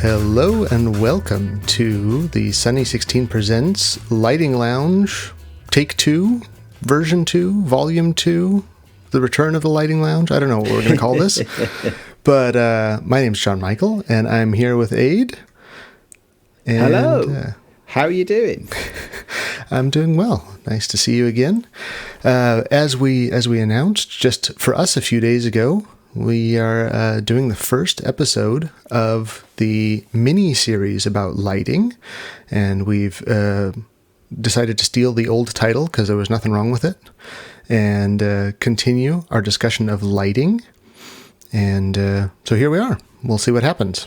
Hello and welcome to the Sunny 16 Presents Lighting Lounge, Take 2, Version 2, Volume 2, The Return of the Lighting Lounge. I don't know what we're going to call this. But my name's John Michael, and I'm here with Ade. And, hello. How are you doing? I'm doing well. Nice to see you again. As we announced just for us a few days ago, we are doing the first episode of the mini-series about lighting, and we've decided to steal the old title because there was nothing wrong with it, and continue our discussion of lighting. And so here we are. We'll see what happens.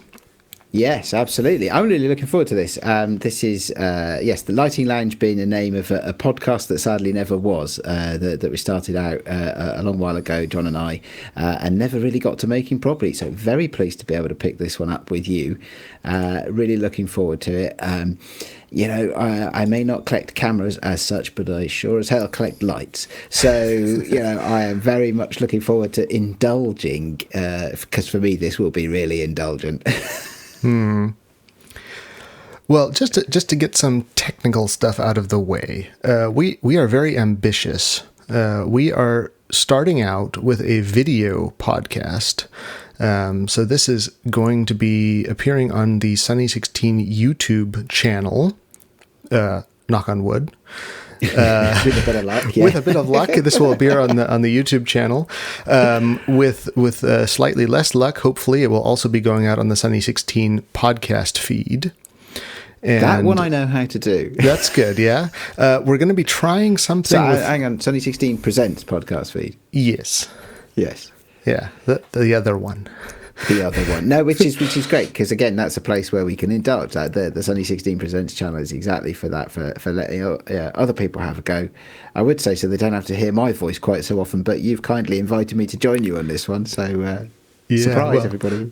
Yes, absolutely. I'm really looking forward to this. This is, the Lighting Lounge being the name of a podcast that sadly never was, that we started out a long while ago, John and I, and never really got to making properly. So very pleased to be able to pick this one up with you. Really looking forward to it. I may not collect cameras as such, but I sure as hell collect lights. So, I am very much looking forward to indulging, because for me, this will be really indulgent. Well, just to get some technical stuff out of the way, we are very ambitious. We are starting out with a video podcast. So this is going to be appearing on the Sunny 16 YouTube channel. Knock on wood. With a bit of luck, yeah. With a bit of luck, this will appear on the YouTube channel. With slightly less luck, hopefully, it will also be going out on the Sunny 16 podcast feed. And that one I know how to do. That's good, yeah. We're going to be trying something. So, hang on, Sunny 16 Presents podcast feed. Yes. Yes. Yeah, the other one. The other one. No, which is great, because again, that's a place where we can indulge. The Sunny 16 Presents channel is exactly for that, for letting other people have a go. I would say so they don't have to hear my voice quite so often, but you've kindly invited me to join you on this one, so surprise everybody.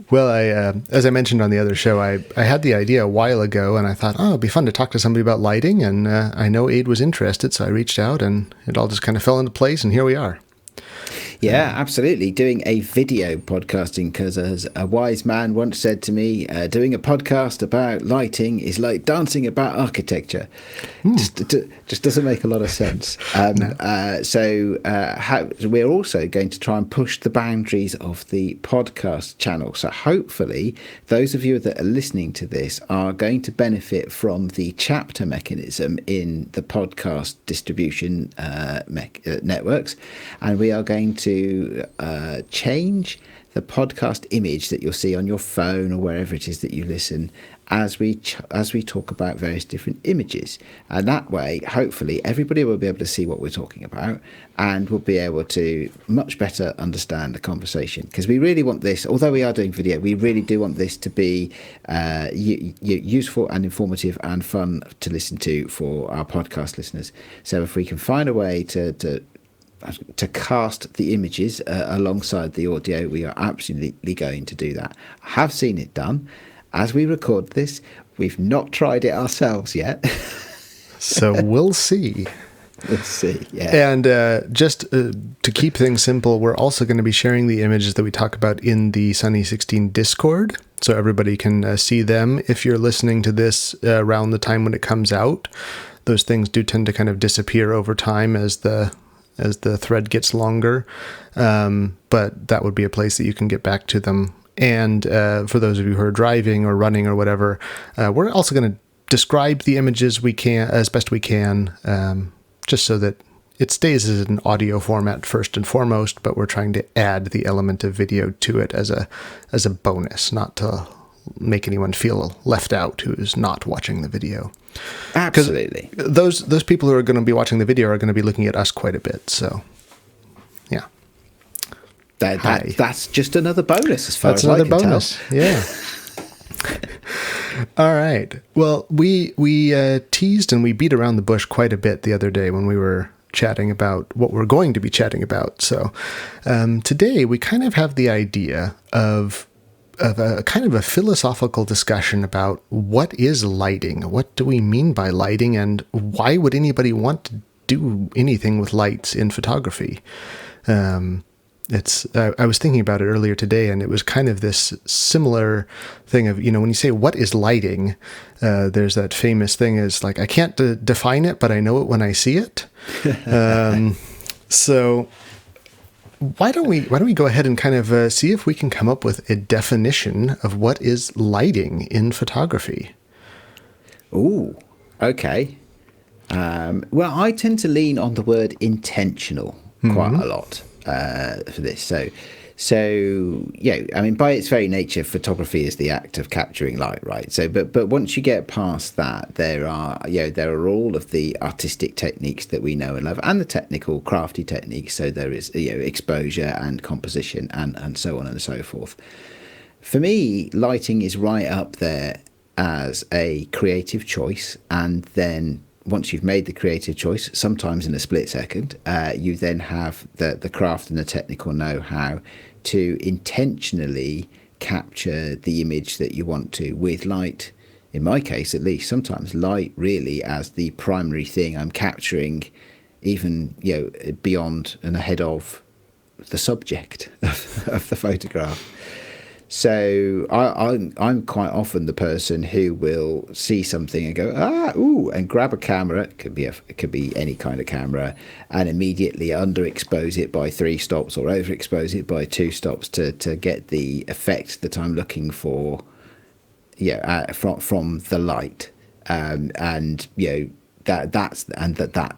Well, as I mentioned on the other show, I had the idea a while ago, and I thought, it'd be fun to talk to somebody about lighting, and I know Ade was interested, so I reached out, and it all just kind of fell into place, and here we are. Yeah, absolutely. Doing a video podcasting, because as a wise man once said to me, doing a podcast about lighting is like dancing about architecture. Just doesn't make a lot of sense. No. So we're also going to try and push the boundaries of the podcast channel. So hopefully those of you that are listening to this are going to benefit from the chapter mechanism in the podcast distribution networks. And we are going to change the podcast image that you'll see on your phone or wherever it is that you listen as we talk about various different images, and that way hopefully everybody will be able to see what we're talking about and will be able to much better understand the conversation, because we really want this, although we are doing video, we really do want this to be useful and informative and fun to listen to for our podcast listeners. So if we can find a way to cast the images alongside the audio, we are absolutely going to do that. I have seen it done. As we record this, we've not tried it ourselves yet. So we'll see. We'll see, yeah. And just to keep things simple, we're also going to be sharing the images that we talk about in the Sunny 16 Discord, so everybody can see them. If you're listening to this around the time when it comes out, those things do tend to kind of disappear over time as the thread gets longer, but that would be a place that you can get back to them. And for those of you who are driving or running or whatever, we're also going to describe the images we can as best we can, just so that it stays as an audio format first and foremost, but we're trying to add the element of video to it as a bonus, not to make anyone feel left out who is not watching the video. Absolutely. Those people who are going to be watching the video are going to be looking at us quite a bit. So, yeah. That's just another bonus as far as I can tell. That's another bonus, yeah. All right. Well, we teased and we beat around the bush quite a bit the other day when we were chatting about what we're going to be chatting about. So today we kind of have the idea of a kind of a philosophical discussion about what is lighting, what do we mean by lighting, and why would anybody want to do anything with lights in photography? It's I was thinking about it earlier today, and it was kind of this similar thing of, when you say what is lighting, there's that famous thing is like, I can't define it, but I know it when I see it. So why don't we go ahead and kind of see if we can come up with a definition of what is lighting in photography? Ooh, okay. Well, I tend to lean on the word intentional quite a lot for this. So yeah, I mean, by its very nature, photography is the act of capturing light, right? So, but once you get past that, there are all of the artistic techniques that we know and love, and the technical, crafty techniques. So there is exposure and composition and so on and so forth. For me, lighting is right up there as a creative choice, and then once you've made the creative choice, sometimes in a split second, you then have the craft and the technical know-how to intentionally capture the image that you want to, with light, in my case at least, sometimes light really as the primary thing I'm capturing, even beyond and ahead of the subject of the photograph. So I'm quite often the person who will see something and go, ooh, and grab a camera. It could be any kind of camera, and immediately underexpose it by 3 stops or overexpose it by 2 stops to get the effect that I'm looking for. From the light, that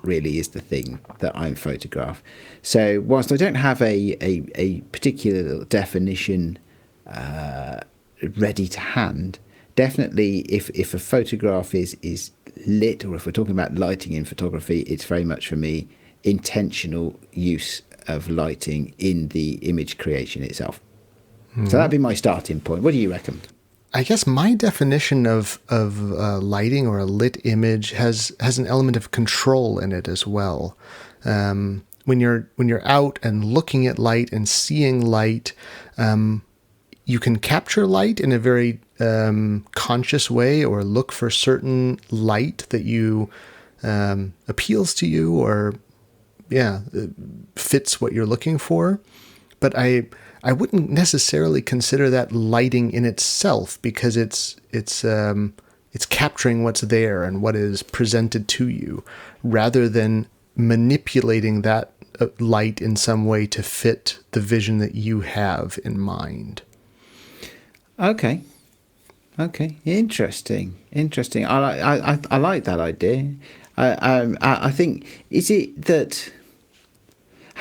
really is the thing that I'm photograph. So whilst I don't have a particular definition ready to hand, definitely if a photograph is lit, or if we're talking about lighting in photography, it's very much for me intentional use of lighting in the image creation itself. So that'd be my starting point. What do you reckon? I guess my definition of lighting or a lit image has an element of control in it as well. When you're out and looking at light and seeing light, you can capture light in a very conscious way, or look for certain light that you appeals to you, or fits what you're looking for. But I wouldn't necessarily consider that lighting in itself, because it's capturing what's there and what is presented to you, rather than manipulating that light in some way to fit the vision that you have in mind. Okay. Interesting. I like that idea. I think, is it that?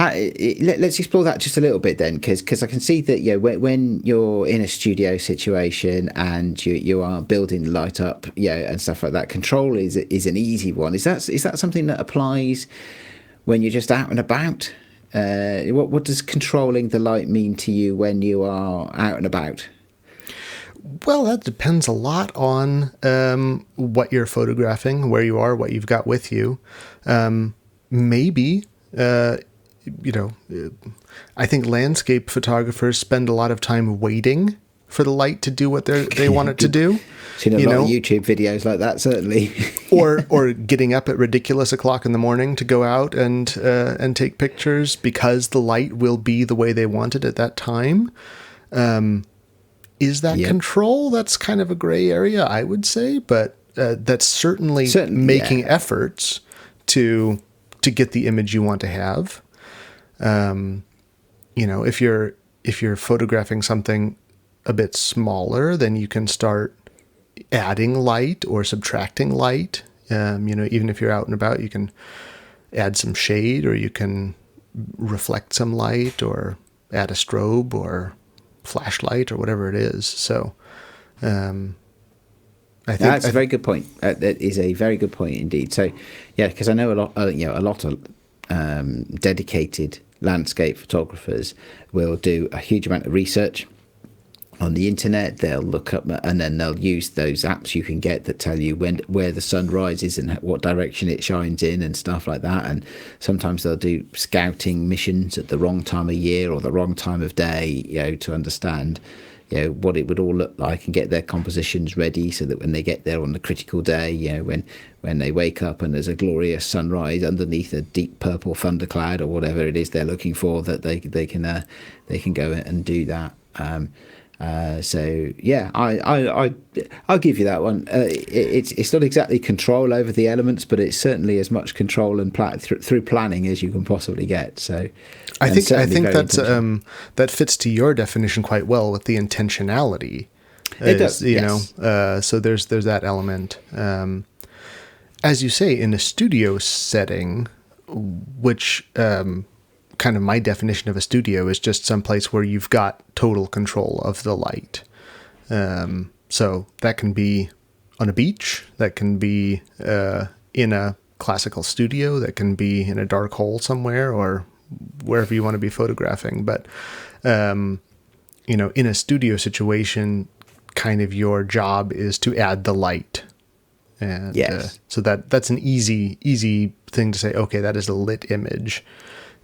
Let's explore that just a little bit then, because I can see that when you're in a studio situation and you are building the light up and stuff like that, control is an easy one. Is that something that applies when you're just out and about? What does controlling the light mean to you when you are out and about? Well, that depends a lot on what you're photographing, where you are, what you've got with you. Maybe. I think landscape photographers spend a lot of time waiting for the light to do what they want it to do. Seen a lot of YouTube videos like that, certainly. or getting up at ridiculous o'clock in the morning to go out and take pictures because the light will be the way they want it at that time. Is that control? That's kind of a gray area, I would say, but that's certainly making efforts to get the image you want to have. If you're photographing something a bit smaller, then you can start adding light or subtracting light. Even if you're out and about, you can add some shade, or you can reflect some light, or add a strobe or flashlight or whatever it is. So, I think that's a very good point. That is a very good point indeed. So, because I know a lot of dedicated landscape photographers will do a huge amount of research on the internet. They'll look up, and then they'll use those apps you can get that tell you where the sun rises and what direction it shines in and stuff like that. And sometimes they'll do scouting missions at the wrong time of year or the wrong time of day, to understand what it would all look like, and get their compositions ready so that when they get there on the critical day, when they wake up and there's a glorious sunrise underneath a deep purple thundercloud or whatever it is they're looking for, that they can go and do that. So yeah, I'll give you that one. It's not exactly control over the elements, but it's certainly as much control and through planning as you can possibly get. So I think that's that fits to your definition quite well with the intentionality. It does, yes. So there's that element. As you say, in a studio setting, which kind of my definition of a studio is just some place where you've got total control of the light. So that can be on a beach, that can be in a classical studio, that can be in a dark hole somewhere, or wherever you want to be photographing. But, in a studio situation, kind of your job is to add the light. And yes. So that's an easy thing to say, okay, that is a lit image.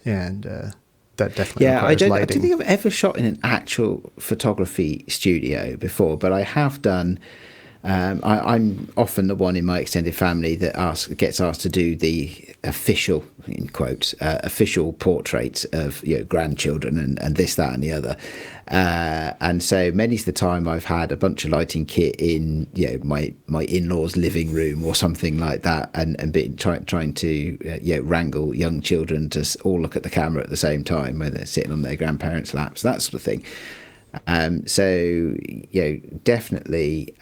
And that definitely requires lighting. I don't think I've ever shot in an actual photography studio before, but I have done. I'm often the one in my extended family that gets asked to do the official, in quotes, official portraits of grandchildren and this, that, and the other. And so many's the time I've had a bunch of lighting kit in my in-laws' living room or something like that, and been trying to wrangle young children to all look at the camera at the same time when they're sitting on their grandparents' laps, that sort of thing. So definitely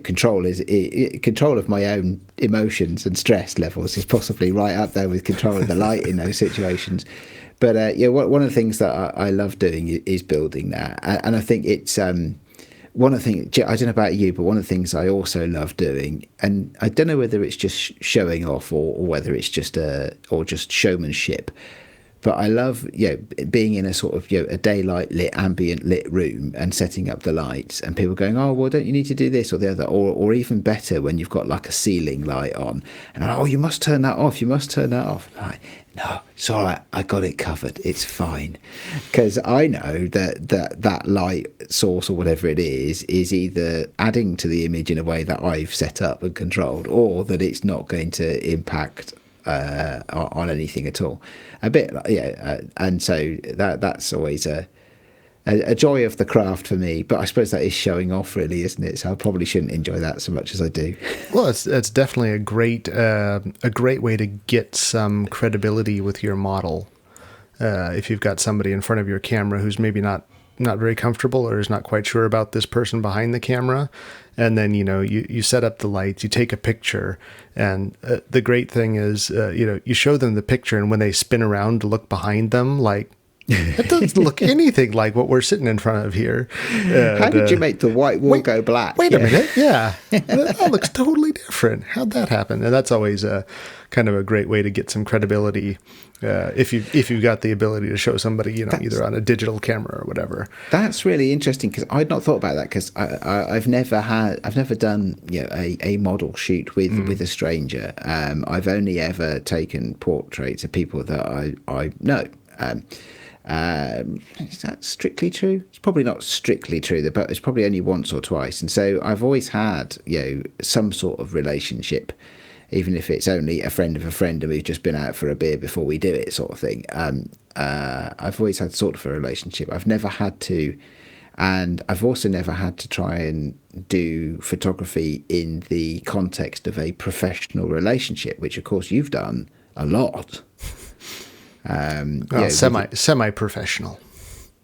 control of my own emotions and stress levels is possibly right up there with control of the light in those situations. But one of the things that I love doing is building that, and I think it's one of the things, I don't know about you, but one of the things I also love doing, and I don't know whether it's just showing off or whether it's just showmanship. But I love, being in a sort of, a daylight lit, ambient lit room and setting up the lights, and people going, oh, well, don't you need to do this or the other? Or even better, when you've got like a ceiling light on, and oh, you must turn that off. You must turn that off. Like, no, it's all right. I got it covered. It's fine. Because I know that light source or whatever it is either adding to the image in a way that I've set up and controlled, or that it's not going to impact on anything at all. A bit, and so that's always a joy of the craft for me. But I suppose that is showing off, really, isn't it? So I probably shouldn't enjoy that so much as I do. Well, it's definitely a great way to get some credibility with your model. If you've got somebody in front of your camera who's maybe not very comfortable or is not quite sure about this person behind the camera, and then you set up the lights, you take a picture, and the great thing is you show them the picture, and when they spin around to look behind them, like, it doesn't look anything like what we're sitting in front of here. How did you make the white wall go black? Wait a minute, yeah, that looks totally different. How'd that happen? And that's always kind of a great way to get some credibility. If you've got the ability to show somebody, either on a digital camera or whatever. That's really interesting, because I'd not thought about that, because I've never done a model shoot with a stranger. I've only ever taken portraits of people that I know. Is that strictly true? It's probably not strictly true, but it's probably only once or twice. And so I've always had some sort of relationship, even if it's only a friend of a friend and we've just been out for a beer before we do it, sort of thing. I've always had sort of a relationship. I've never had to, and I've also never had to try and do photography in the context of a professional relationship, which of course you've done a lot. Semi-professional.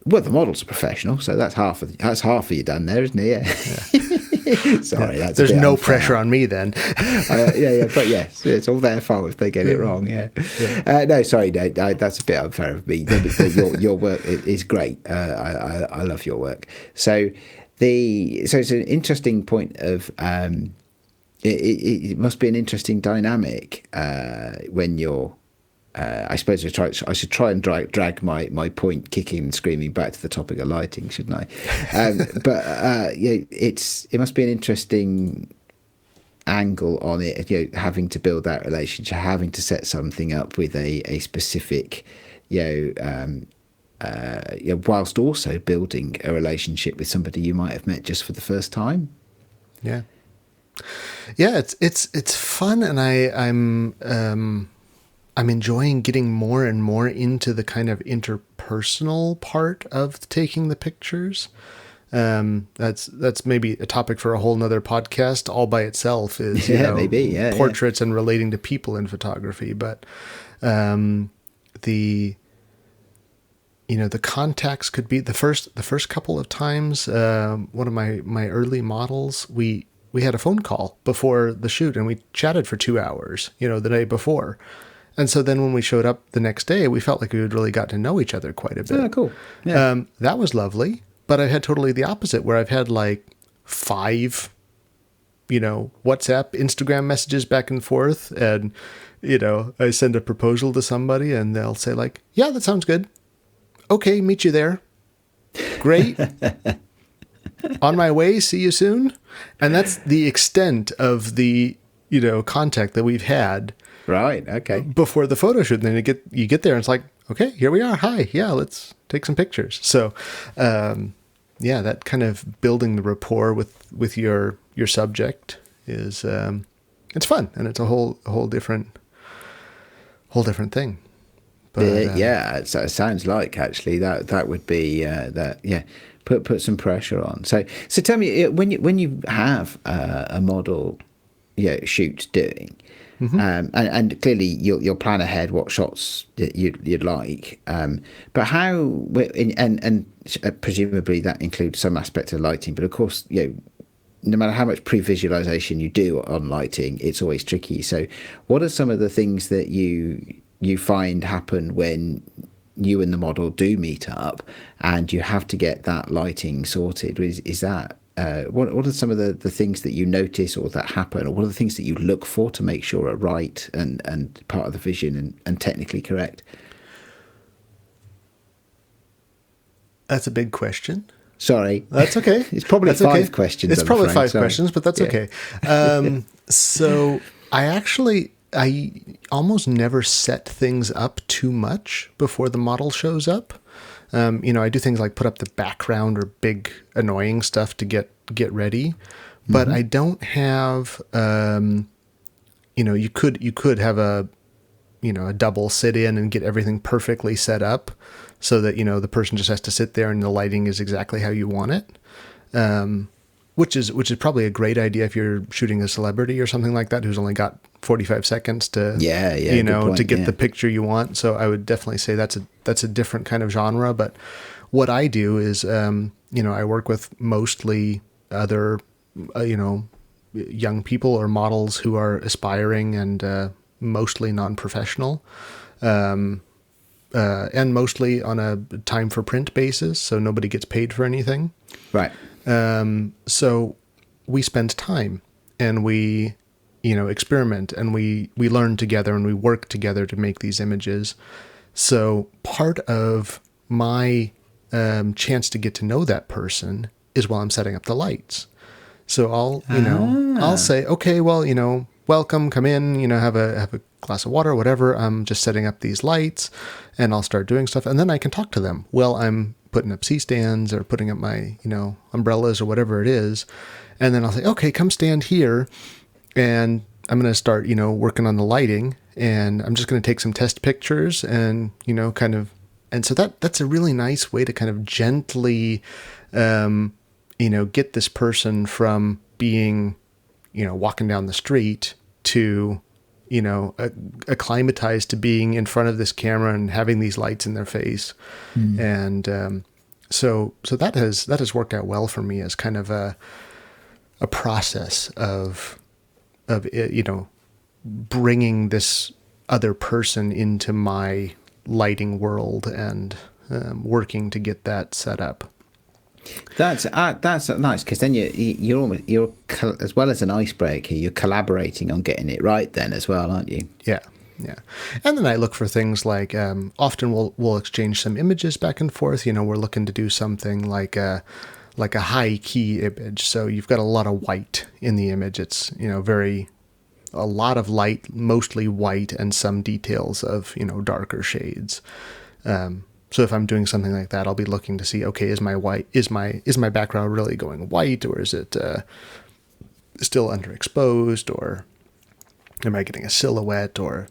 Well, the model's a professional, so that's half of you done there, isn't it? Yeah. Sorry, that's there's no unfair. pressure on me then. But yes, it's all their fault if they get it wrong. Yeah. No, sorry, no, that's a bit unfair of me. Your work is great. I love your work. So it's an interesting point of. It must be an interesting dynamic when you're. I suppose I should try and drag my point, kicking and screaming, back to the topic of lighting, shouldn't I? It must be an interesting angle on it. Having to build that relationship, having to set something up with a specific, whilst also building a relationship with somebody you might have met just for the first time. Yeah. Yeah, it's fun, and I'm enjoying getting more and more into the kind of interpersonal part of taking the pictures. That's maybe a topic for a whole nother podcast all by itself, is portraits and relating to people in photography. But the contacts could be the first couple of times. One of my early models, we had a phone call before the shoot, and we chatted for 2 hours, the day before. And so then when we showed up the next day, we felt like we had really got to know each other quite a bit. Oh, cool. Yeah. That was lovely. But I've had totally the opposite, where I've had like 5, WhatsApp, Instagram messages back and forth. And, I send a proposal to somebody and they'll say like, yeah, that sounds good. Okay, meet you there. Great. On my way. See you soon. And that's the extent of the, contact that we've had. Right. Okay. Before the photo shoot. And then you get there and it's like, okay, here we are. Hi. Yeah, let's take some pictures. So, that kind of building the rapport with your subject is, it's fun, and it's a whole different thing. But, it sounds like actually that would be put some pressure on. So tell me, when you have a model, shoot doing. Mm-hmm. And clearly you'll plan ahead what shots you'd like, but how, and presumably that includes some aspect of lighting, but of course, no matter how much pre-visualization you do on lighting, it's always tricky. So what are some of the things that you find happen when you and the model do meet up and you have to get that lighting sorted? Is that what are some of the things that you notice or that happen, or what are the things that you look for to make sure are right and part of the vision and technically correct? That's a big question. Sorry. That's okay. It's probably that's 5 okay. questions. It's probably 5 questions, but that's okay. So I almost never set things up too much before the model shows up. I do things like put up the background or big annoying stuff to get ready, but I don't have, you could have a double sit in and get everything perfectly set up so that, the person just has to sit there and the lighting is exactly how you want it. Which is probably a great idea if you're shooting a celebrity or something like that, who's only got 45 seconds to, to get the picture you want. So I would definitely say that's a different kind of genre. But what I do is, I work with mostly other, young people or models who are aspiring and mostly non-professional, and mostly on a time for print basis. So nobody gets paid for anything. Right. So we spend time and we, experiment and we learn together and we work together to make these images. So part of my chance to get to know that person is while I'm setting up the lights. So I'll say, okay, well, welcome, come in, have a glass of water or whatever. I'm just setting up these lights and I'll start doing stuff. And then I can talk to them while I'm putting up C-stands or putting up my, umbrellas or whatever it is. And then I'll say, okay, come stand here. And I'm going to start, working on the lighting, and I'm just going to take some test pictures and, and so that's a really nice way to kind of gently, get this person from being, walking down the street to, acclimatized to being in front of this camera and having these lights in their face. And, so that has worked out well for me as kind of a process of bringing this other person into my lighting world and working to get that set up. That's nice, because then you're as well as an icebreaker, you're collaborating on getting it right then as well, aren't you? Yeah. And then I look for things like, often we'll exchange some images back and forth. We're looking to do something like a high key image. So you've got a lot of white in the image. It's, a lot of light, mostly white, and some details of, darker shades. So So if I'm doing something like that, I'll be looking to see, okay, is my background really going white, or is it still underexposed, or am I getting a silhouette, or,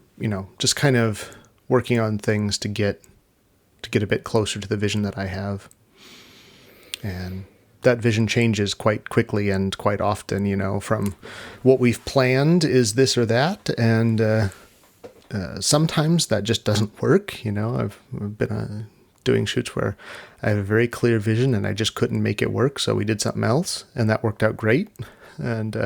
just kind of working on things to get a bit closer to the vision that I have. And that vision changes quite quickly and quite often, from what we've planned is this or that. And sometimes that just doesn't work. I've been doing shoots where I have a very clear vision and I just couldn't make it work. So we did something else and that worked out great. And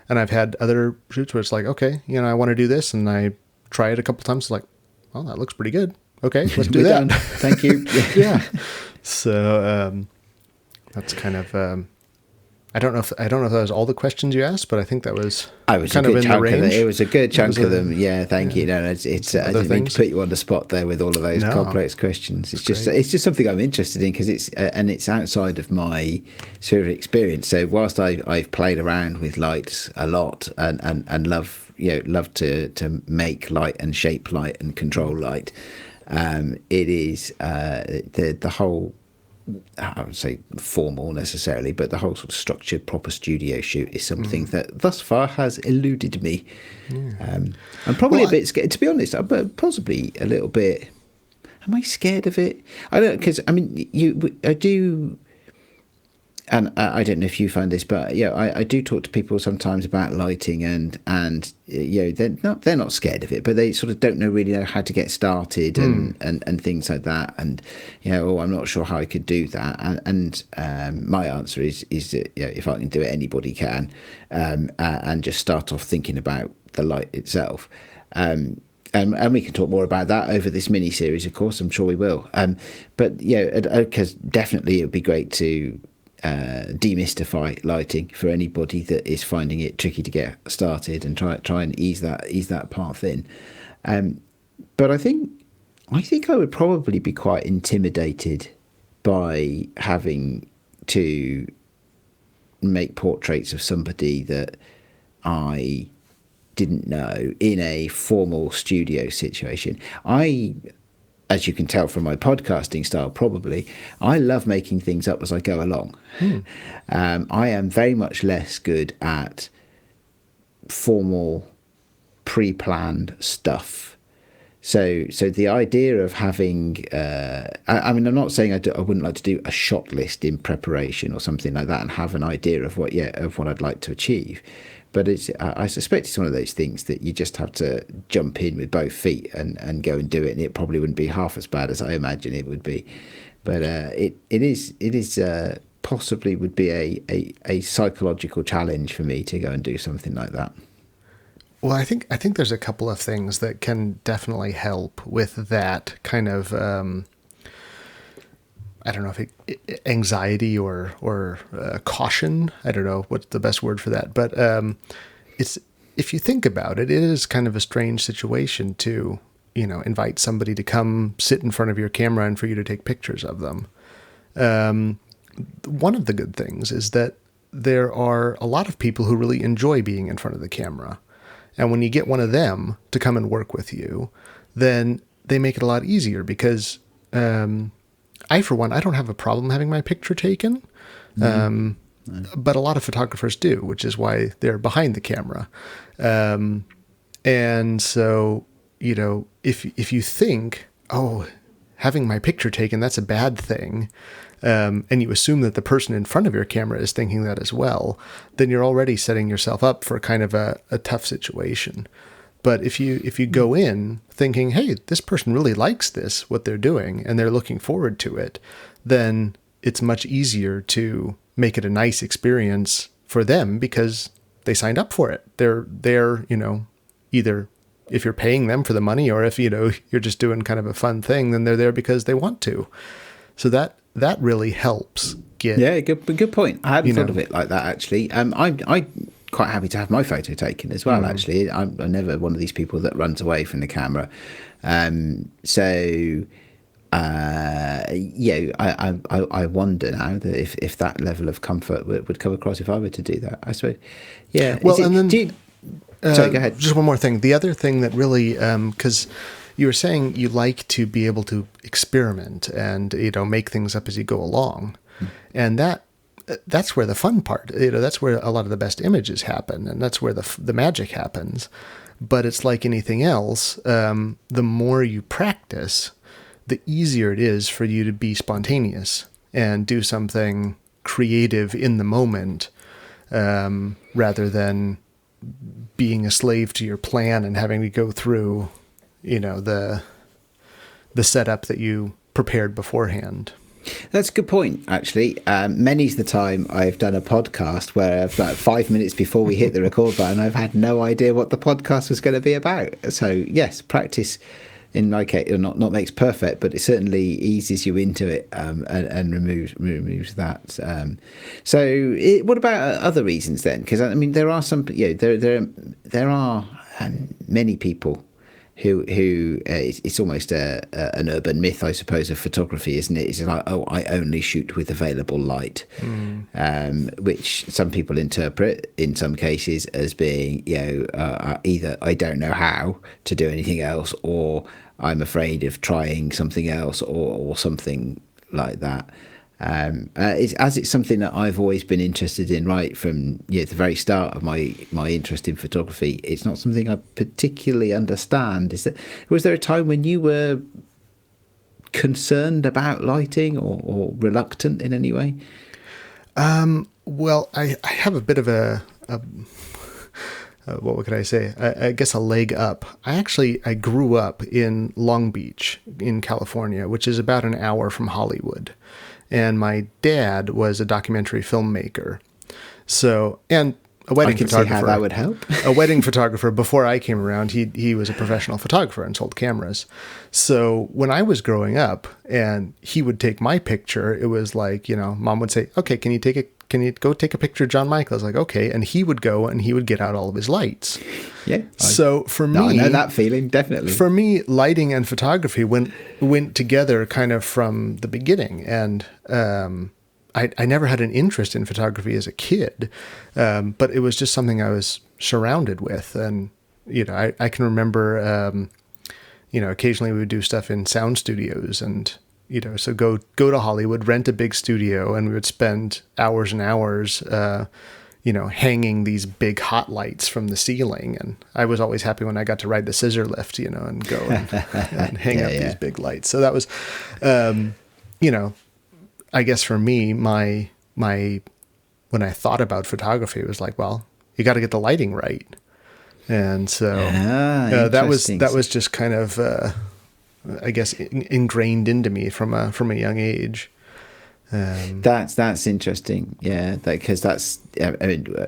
I've had other shoots where it's like, okay, I want to do this. And I try it a couple times. Like, well, that looks pretty good. Okay, let's do that. Done. Thank you. Yeah. So that's kind of. I don't know if that was all the questions you asked, but I think that was. Kind of in the range. It was a good chunk of them. Yeah, thank you. No, it's I didn't mean to put you on the spot there with all of those complex questions. It's just something I'm interested in because it's outside of my sphere of experience. So whilst I've played around with lights a lot and love to make light and shape light and control light, it is the whole. I wouldn't say formal necessarily, but the whole sort of structured, proper studio shoot is something that thus far has eluded me. Yeah. I'm probably a bit scared, to be honest. I'm possibly a little bit. Am I scared of it? I don't, because I mean, I do. And I don't know if you find this, but I do talk to people sometimes about lighting, and they're not scared of it, but they sort of don't really know how to get started and things like that, and I'm not sure how I could do that, and my answer is that if I can do it, anybody can, and just start off thinking about the light itself. And we can talk more about that over this mini series, of course. I'm sure we will. But because definitely it would be great to demystify lighting for anybody that is finding it tricky to get started, and try and ease that path in. But I think I would probably be quite intimidated by having to make portraits of somebody that I didn't know in a formal studio situation. As you can tell from my podcasting style, probably, I love making things up as I go along. I am very much less good at formal, pre-planned stuff. So the idea of having, I mean, I'm not saying I wouldn't like to do a shot list in preparation or something like that and have an idea of what I'd like to achieve. But I suspect it's one of those things that you just have to jump in with both feet and go and do it, and it probably wouldn't be half as bad as I imagine it would be. But it is possibly would be a psychological challenge for me to go and do something like that. Well, I think there's a couple of things that can definitely help with that kind of. I don't know if anxiety or caution. I don't know what's the best word for that, but it's, if you think about it, it is kind of a strange situation to, invite somebody to come sit in front of your camera and for you to take pictures of them. One of the good things is that there are a lot of people who really enjoy being in front of the camera. And when you get one of them to come and work with you, then they make it a lot easier because, I, for one, I don't have a problem having my picture taken, but a lot of photographers do, which is why they're behind the camera. And so, if you think, oh, having my picture taken, that's a bad thing, and you assume that the person in front of your camera is thinking that as well, then you're already setting yourself up for kind of a tough situation. But if you go in thinking, hey, this person really likes what they're doing, and they're looking forward to it, then it's much easier to make it a nice experience for them because they signed up for it. They're either if you're paying them for the money or if, you're just doing kind of a fun thing, then they're there because they want to. So that really helps get. Yeah, good point. I hadn't thought of it like that, actually. I quite happy to have my photo taken as well, actually. I'm never one of these people that runs away from the camera. I wonder now that if that level of comfort would come across if I were to do that, I suppose. Yeah. Well, sorry, go ahead. Just one more thing. The other thing that really, because, you were saying you like to be able to experiment and, make things up as you go along. And that's where the fun part, that's where a lot of the best images happen, and that's where the magic happens. But it's like anything else. The more you practice, the easier it is for you to be spontaneous and do something creative in the moment, rather than being a slave to your plan and having to go through, the setup that you prepared beforehand. That's a good point, actually. Many's the time I've done a podcast where like 5 minutes before we hit the record button, I've had no idea what the podcast was going to be about. So yes, practice in my case not makes perfect, but it certainly eases you into it, and removes that. What about other reasons then? Because I mean, there are some, there are many people who it's almost an urban myth, I suppose, of photography, isn't it? It's like, oh, I only shoot with available light, which some people interpret in some cases as being, either I don't know how to do anything else, or I'm afraid of trying something else, or something like that. It's something that I've always been interested in right from the very start of my interest in photography. It's not something I particularly understand. Was there a time when you were concerned about lighting or reluctant in any way? Well, I have a bit of a what could I say? I guess a leg up. I grew up in Long Beach in California, which is about an hour from Hollywood. And my dad was a documentary filmmaker. So, and a wedding photographer. See how that would help. A wedding photographer. Before I came around, he was a professional photographer and sold cameras. So when I was growing up and he would take my picture, it was like, Mom would say, okay, can you go take a picture of John Michael? I was like, okay. And he would go and he would get out all of his lights. Yeah. So for me, I know that feeling, definitely. For me, lighting and photography went together kind of from the beginning. And I never had an interest in photography as a kid, but it was just something I was surrounded with. And, I can remember, occasionally we would do stuff in sound studios and, so go to Hollywood, rent a big studio, and we would spend hours and hours, hanging these big hot lights from the ceiling. And I was always happy when I got to ride the scissor lift, and go and hang up these big lights. So that was, I guess for me, my when I thought about photography, it was like, well, you got to get the lighting right. And so that was just kind of, I guess, ingrained into me from a young age. That's interesting, because that's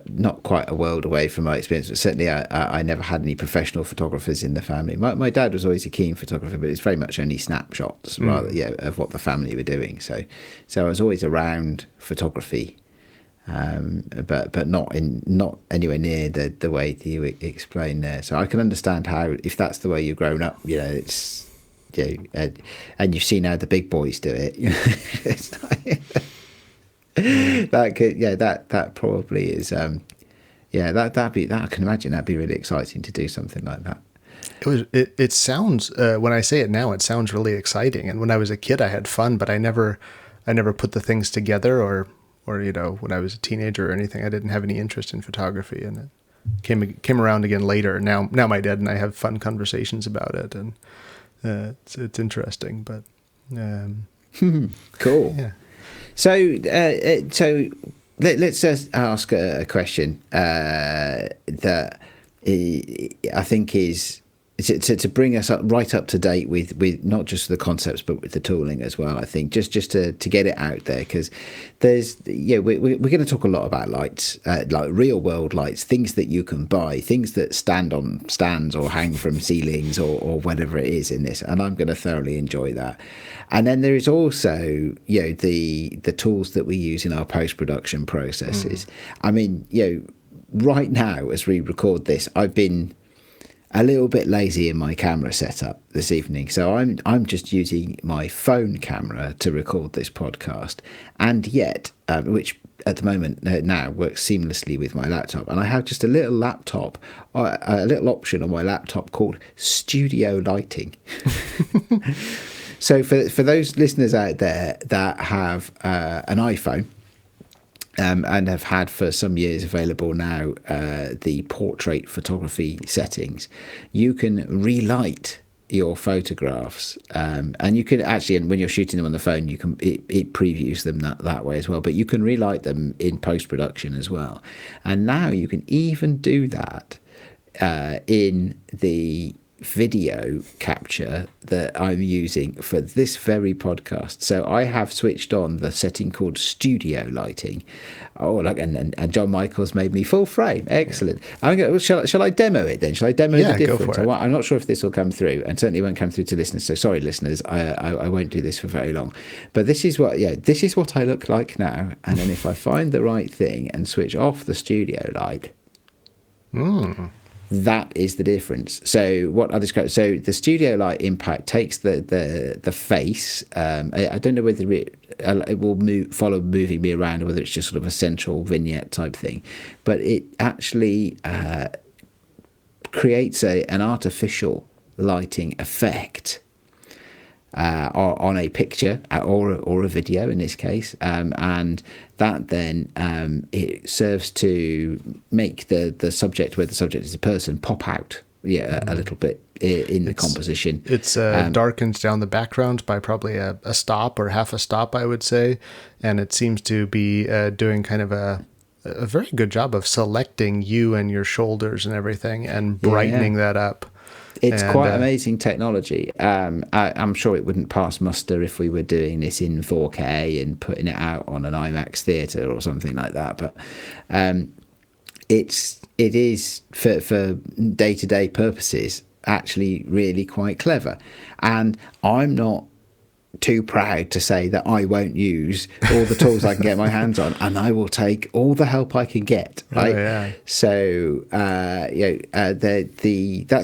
not quite a world away from my experience. But certainly, I never had any professional photographers in the family. My dad was always a keen photographer, but it's very much only snapshots, rather, of what the family were doing. So I was always around photography, but not anywhere near the way that you explained there. So I can understand how, if that's the way you've grown up, it's. And you've seen how the big boys do it. It's like, that probably is. That'd be. I can imagine that'd be really exciting to do something like that. It sounds, when I say it now, it sounds really exciting. And when I was a kid, I had fun, but I never put the things together, or when I was a teenager or anything, I didn't have any interest in photography, and it came around again later. Now my dad and I have fun conversations about it, and. It's interesting, but cool. Yeah. So let's just ask a question that I think is to bring us right up to date with not just the concepts but with the tooling as well. I think just to get it out there, because there's we're going to talk a lot about lights, like real world lights, things that you can buy, things that stand on stands or hang from ceilings or whatever it is in this, and I'm going to thoroughly enjoy that. And then there is also the tools that we use in our post-production processes. I mean, right now as we record this, I've been a little bit lazy in my camera setup this evening, so I'm just using my phone camera to record this podcast, and yet which at the moment now works seamlessly with my laptop, and I have just a little little option on my laptop called studio lighting. So for those listeners out there that have an iPhone, and have had for some years available now the portrait photography settings, you can relight your photographs, and you can actually, and when you're shooting them on the phone, you can it previews them that way as well, but you can relight them in post-production as well. And now you can even do that in the video capture that I'm using for this very podcast. So I have switched on the setting called studio lighting. And John Michael's made me full frame. Excellent. Shall I demo it then? Shall I demo the difference? Go for it. I'm not sure if this will come through, and certainly won't come through to listeners. So sorry, listeners, I won't do this for very long. But this is what I look like now. And then if I find the right thing and switch off the studio light. That is the difference. So what I described, so the studio light impact takes the face. I don't know whether it will follow moving me around, or whether it's just sort of a central vignette type thing, but it actually creates an artificial lighting effect on a picture or a video in this case, and that then it serves to make the subject, where the subject is a person, pop out a little bit in the composition. It's darkened down the background by probably a stop or half a stop, I would say, and it seems to be doing kind of a very good job of selecting you and your shoulders and everything and brightening that up. It's quite amazing technology. I'm sure it wouldn't pass muster if we were doing this in 4K and putting it out on an IMAX theatre or something like that. But it is for day-to-day purposes actually really quite clever. And I'm not too proud to say that I won't use all the tools I can get my hands on, and I will take all the help I can get. Right? Oh, yeah. So that's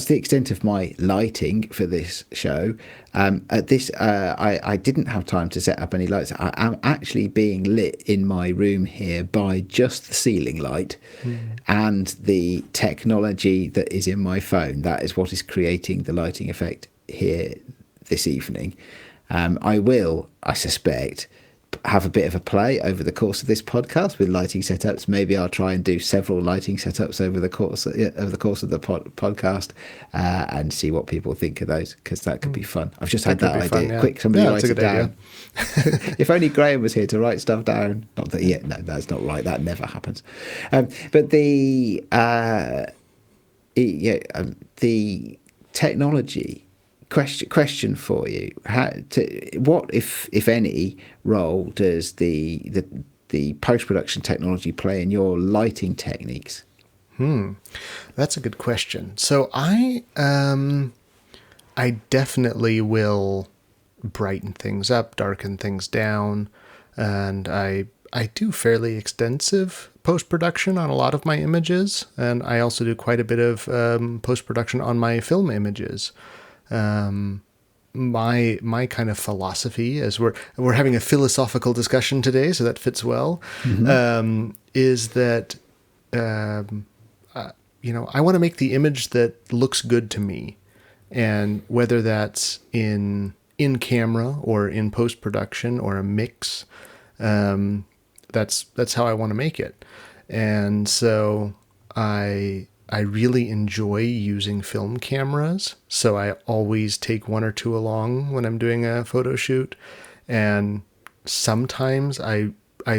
the extent of my lighting for this show. I didn't have time to set up any lights. I am actually being lit in my room here by just the ceiling light and the technology that is in my phone. That is what is creating the lighting effect here this evening. I will, I suspect, have a bit of a play over the course of this podcast with lighting setups. Maybe I'll try and do several lighting setups over the course of the podcast and see what people think of those, because that could be fun. I've just had that idea. Fun, yeah. Quick, somebody write it down. If only Graham was here to write stuff down. Not that yet. No, that's not right. That never happens. But the technology. Question for you: what, if any, role does the post-production technology play in your lighting techniques? That's a good question. So I definitely will brighten things up, darken things down, and I do fairly extensive post-production on a lot of my images, and I also do quite a bit of post-production on my film images. My kind of philosophy, as we're having a philosophical discussion today, so that fits well, is that I want to make the image that looks good to me, and whether that's in camera or in post production or a mix, that's how I want to make it. And so I really enjoy using film cameras, so I always take one or two along when I'm doing a photo shoot. And sometimes I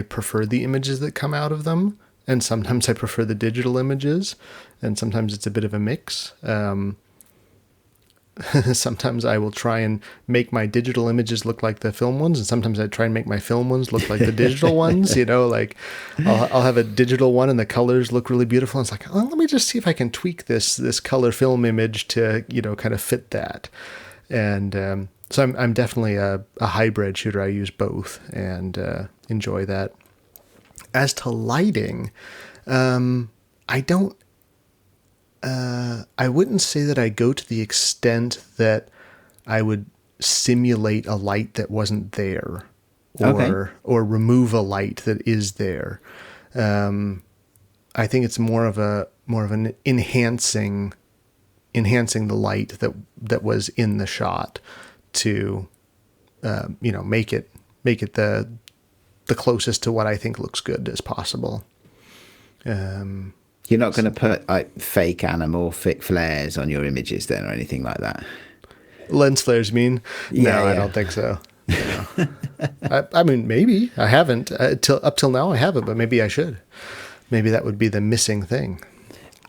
prefer the images that come out of them, and sometimes I prefer the digital images, and sometimes it's a bit of a mix. Sometimes I will try and make my digital images look like the film ones, and sometimes I try and make my film ones look like the digital ones. Like I'll have a digital one and the colors look really beautiful. And it's like, oh, let me just see if I can tweak this color film image to kind of fit that. And so I'm definitely a hybrid shooter. I use both and enjoy that. As to lighting, I don't I wouldn't say that I go to the extent that I would simulate a light that wasn't there, or remove a light that is there. I think it's more of an enhancing the light that was in the shot to make it the closest to what I think looks good as possible. You're not going to put fake anamorphic flares on your images then, or anything like that? Lens flares, mean? No, I don't think so. No. I mean, maybe I haven't up till now. I haven't, but maybe I should. Maybe that would be the missing thing.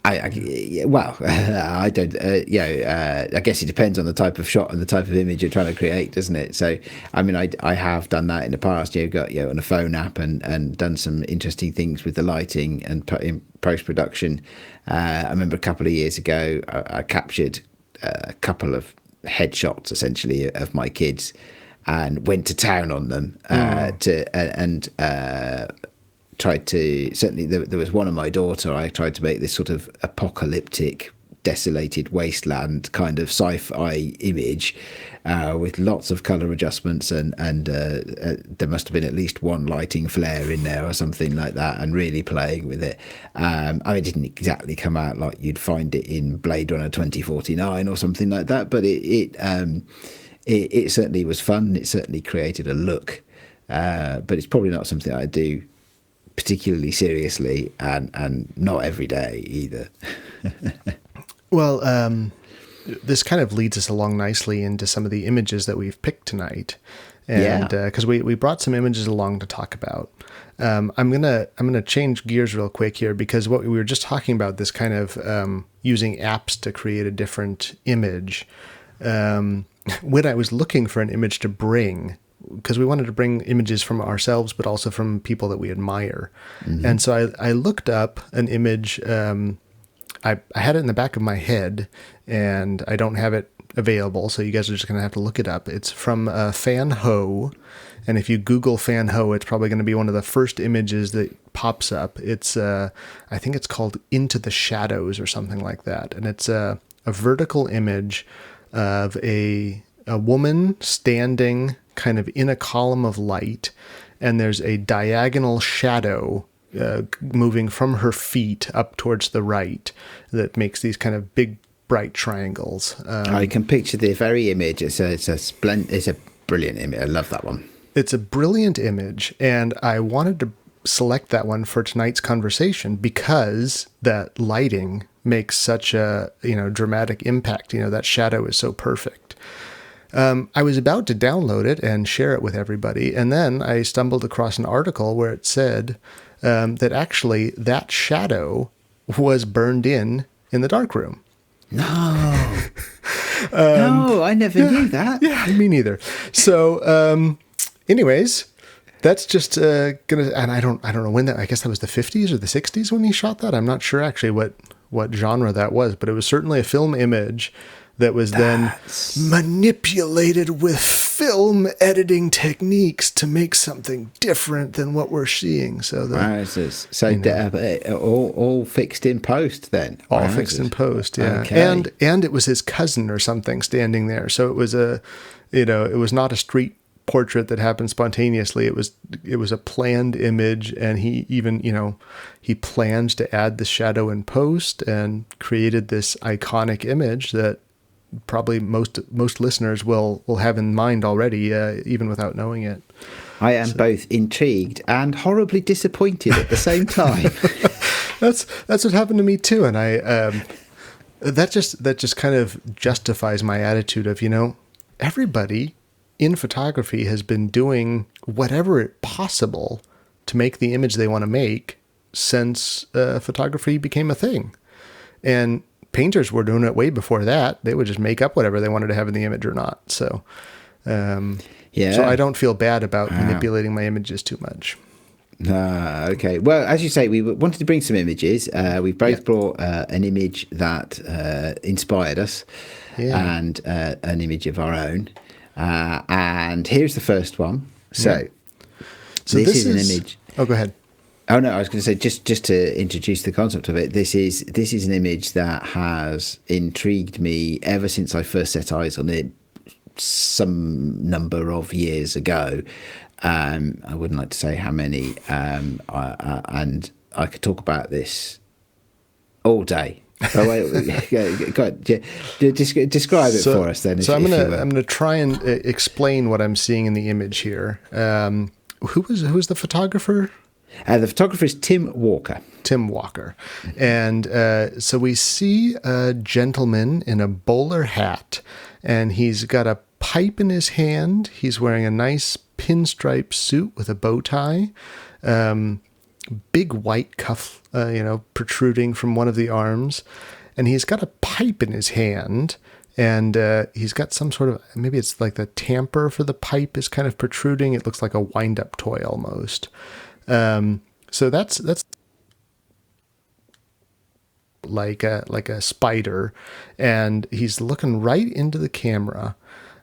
I don't. I guess it depends on the type of shot and the type of image you're trying to create, doesn't it? So, I mean, I have done that in the past. You've got on a phone app and done some interesting things with the lighting and put in post production. I remember a couple of years ago, I captured a couple of headshots essentially of my kids and went to town on them tried to, certainly there was one of my daughter, I tried to make this sort of apocalyptic, desolated wasteland kind of sci-fi image with lots of colour adjustments and there must have been at least one lighting flare in there or something like that, and really playing with it. I mean, it didn't exactly come out like you'd find it in Blade Runner 2049 or something like that, but it certainly was fun. It certainly created a look, but it's probably not something I do particularly seriously, and not every day either. Well, this kind of leads us along nicely into some of the images that we've picked tonight, and because we brought some images along to talk about. I'm gonna change gears real quick here, because what we were just talking about, this kind of using apps to create a different image. When I was looking for an image to bring, because we wanted to bring images from ourselves, but also from people that we admire. Mm-hmm. And so I looked up an image. I had it in the back of my head, and I don't have it available, so you guys are just going to have to look it up. It's from Fan Ho, and if you Google Fan Ho, it's probably going to be one of the first images that pops up. It's I think it's called Into the Shadows or something like that, and it's a vertical image of a woman standing kind of in a column of light, and there's a diagonal shadow moving from her feet up towards the right that makes these kind of big bright triangles. I can picture the very image. It's a brilliant image. I love that one. It's a brilliant image, and I wanted to select that one for tonight's conversation because that lighting makes such a dramatic impact. That shadow is so perfect. I was about to download it and share it with everybody, and then I stumbled across an article where it said that actually that shadow was burned in the darkroom. No. No, I never knew that. Yeah, me neither. So, anyways, that's just and I don't know when that. I guess that was the 50s or the 60s when he shot that. I'm not sure actually what genre that was, but it was certainly a film image that was then manipulated with film editing techniques to make something different than what we're seeing. So all fixed in post then. All fixed in post, yeah. Okay. And it was his cousin or something standing there. So it was it was not a street portrait that happened spontaneously. It was a planned image, and he even he planned to add the shadow in post and created this iconic image that probably most listeners will have in mind already, even without knowing it. I am both intrigued and horribly disappointed at the same time. That's what happened to me too, and I that just kind of justifies my attitude of everybody in photography has been doing whatever possible to make the image they want to make since photography became a thing, and painters were doing it way before that. They would just make up whatever they wanted to have in the image or not. So, so I don't feel bad about manipulating my images too much. Okay. Well, as you say, we wanted to bring some images. We both brought an image that inspired us and an image of our own. And here's the first one. So this is an image. Oh, go ahead. Oh no, I was going to say just to introduce the concept of it. This is an image that has intrigued me ever since I first set eyes on it some number of years ago. I wouldn't like to say how many, and I could talk about this all day. Oh, wait, go ahead. Describe it for us then. So I'm gonna try and explain what I'm seeing in the image here. Who was the photographer? The photographer is Tim Walker. Tim Walker. And so we see a gentleman in a bowler hat, and he's got a pipe in his hand. He's wearing a nice pinstripe suit with a bow tie. Big white cuff, protruding from one of the arms. And he's got a pipe in his hand. And he's got some sort of, maybe it's like the tamper for the pipe is kind of protruding. It looks like a wind-up toy almost. So that's like a spider, and he's looking right into the camera.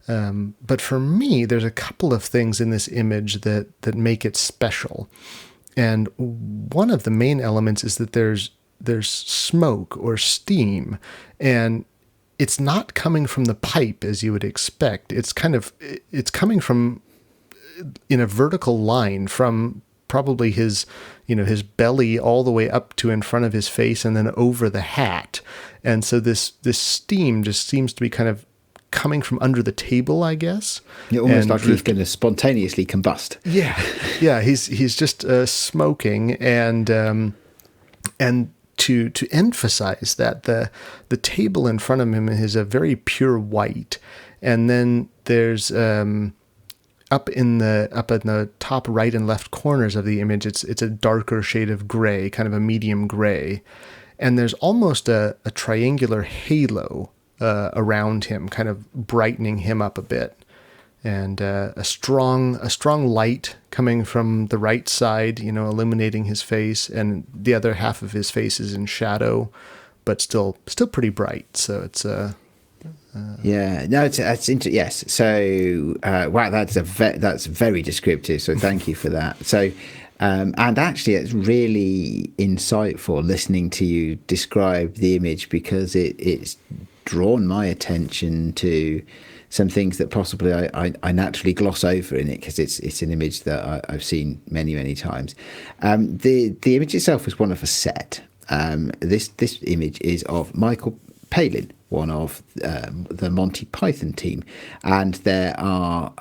But for me, there's a couple of things in this image that make it special. And one of the main elements is that there's smoke or steam, and it's not coming from the pipe as you would expect. It's coming from in a vertical line from probably his belly all the way up to in front of his face and then over the hat. And so this steam just seems to be kind of coming from under the table, I guess. Yeah, almost like he's going to spontaneously combust. Yeah. He's just smoking, and to emphasize that the table in front of him is a very pure white, and then there's up in the top right and left corners of the image, it's a darker shade of gray, kind of a medium gray, and there's almost a triangular halo around him, kind of brightening him up a bit, and a strong light coming from the right side, illuminating his face, and the other half of his face is in shadow, but still pretty bright. So it's yes. So wow, that's very descriptive. So thank you for that. So and actually, it's really insightful listening to you describe the image, because it's drawn my attention to some things that possibly I naturally gloss over in it, because it's an image that I've seen many times. The image itself is one of a set. This image is of Michael Palin, one of the Monty Python team, and there are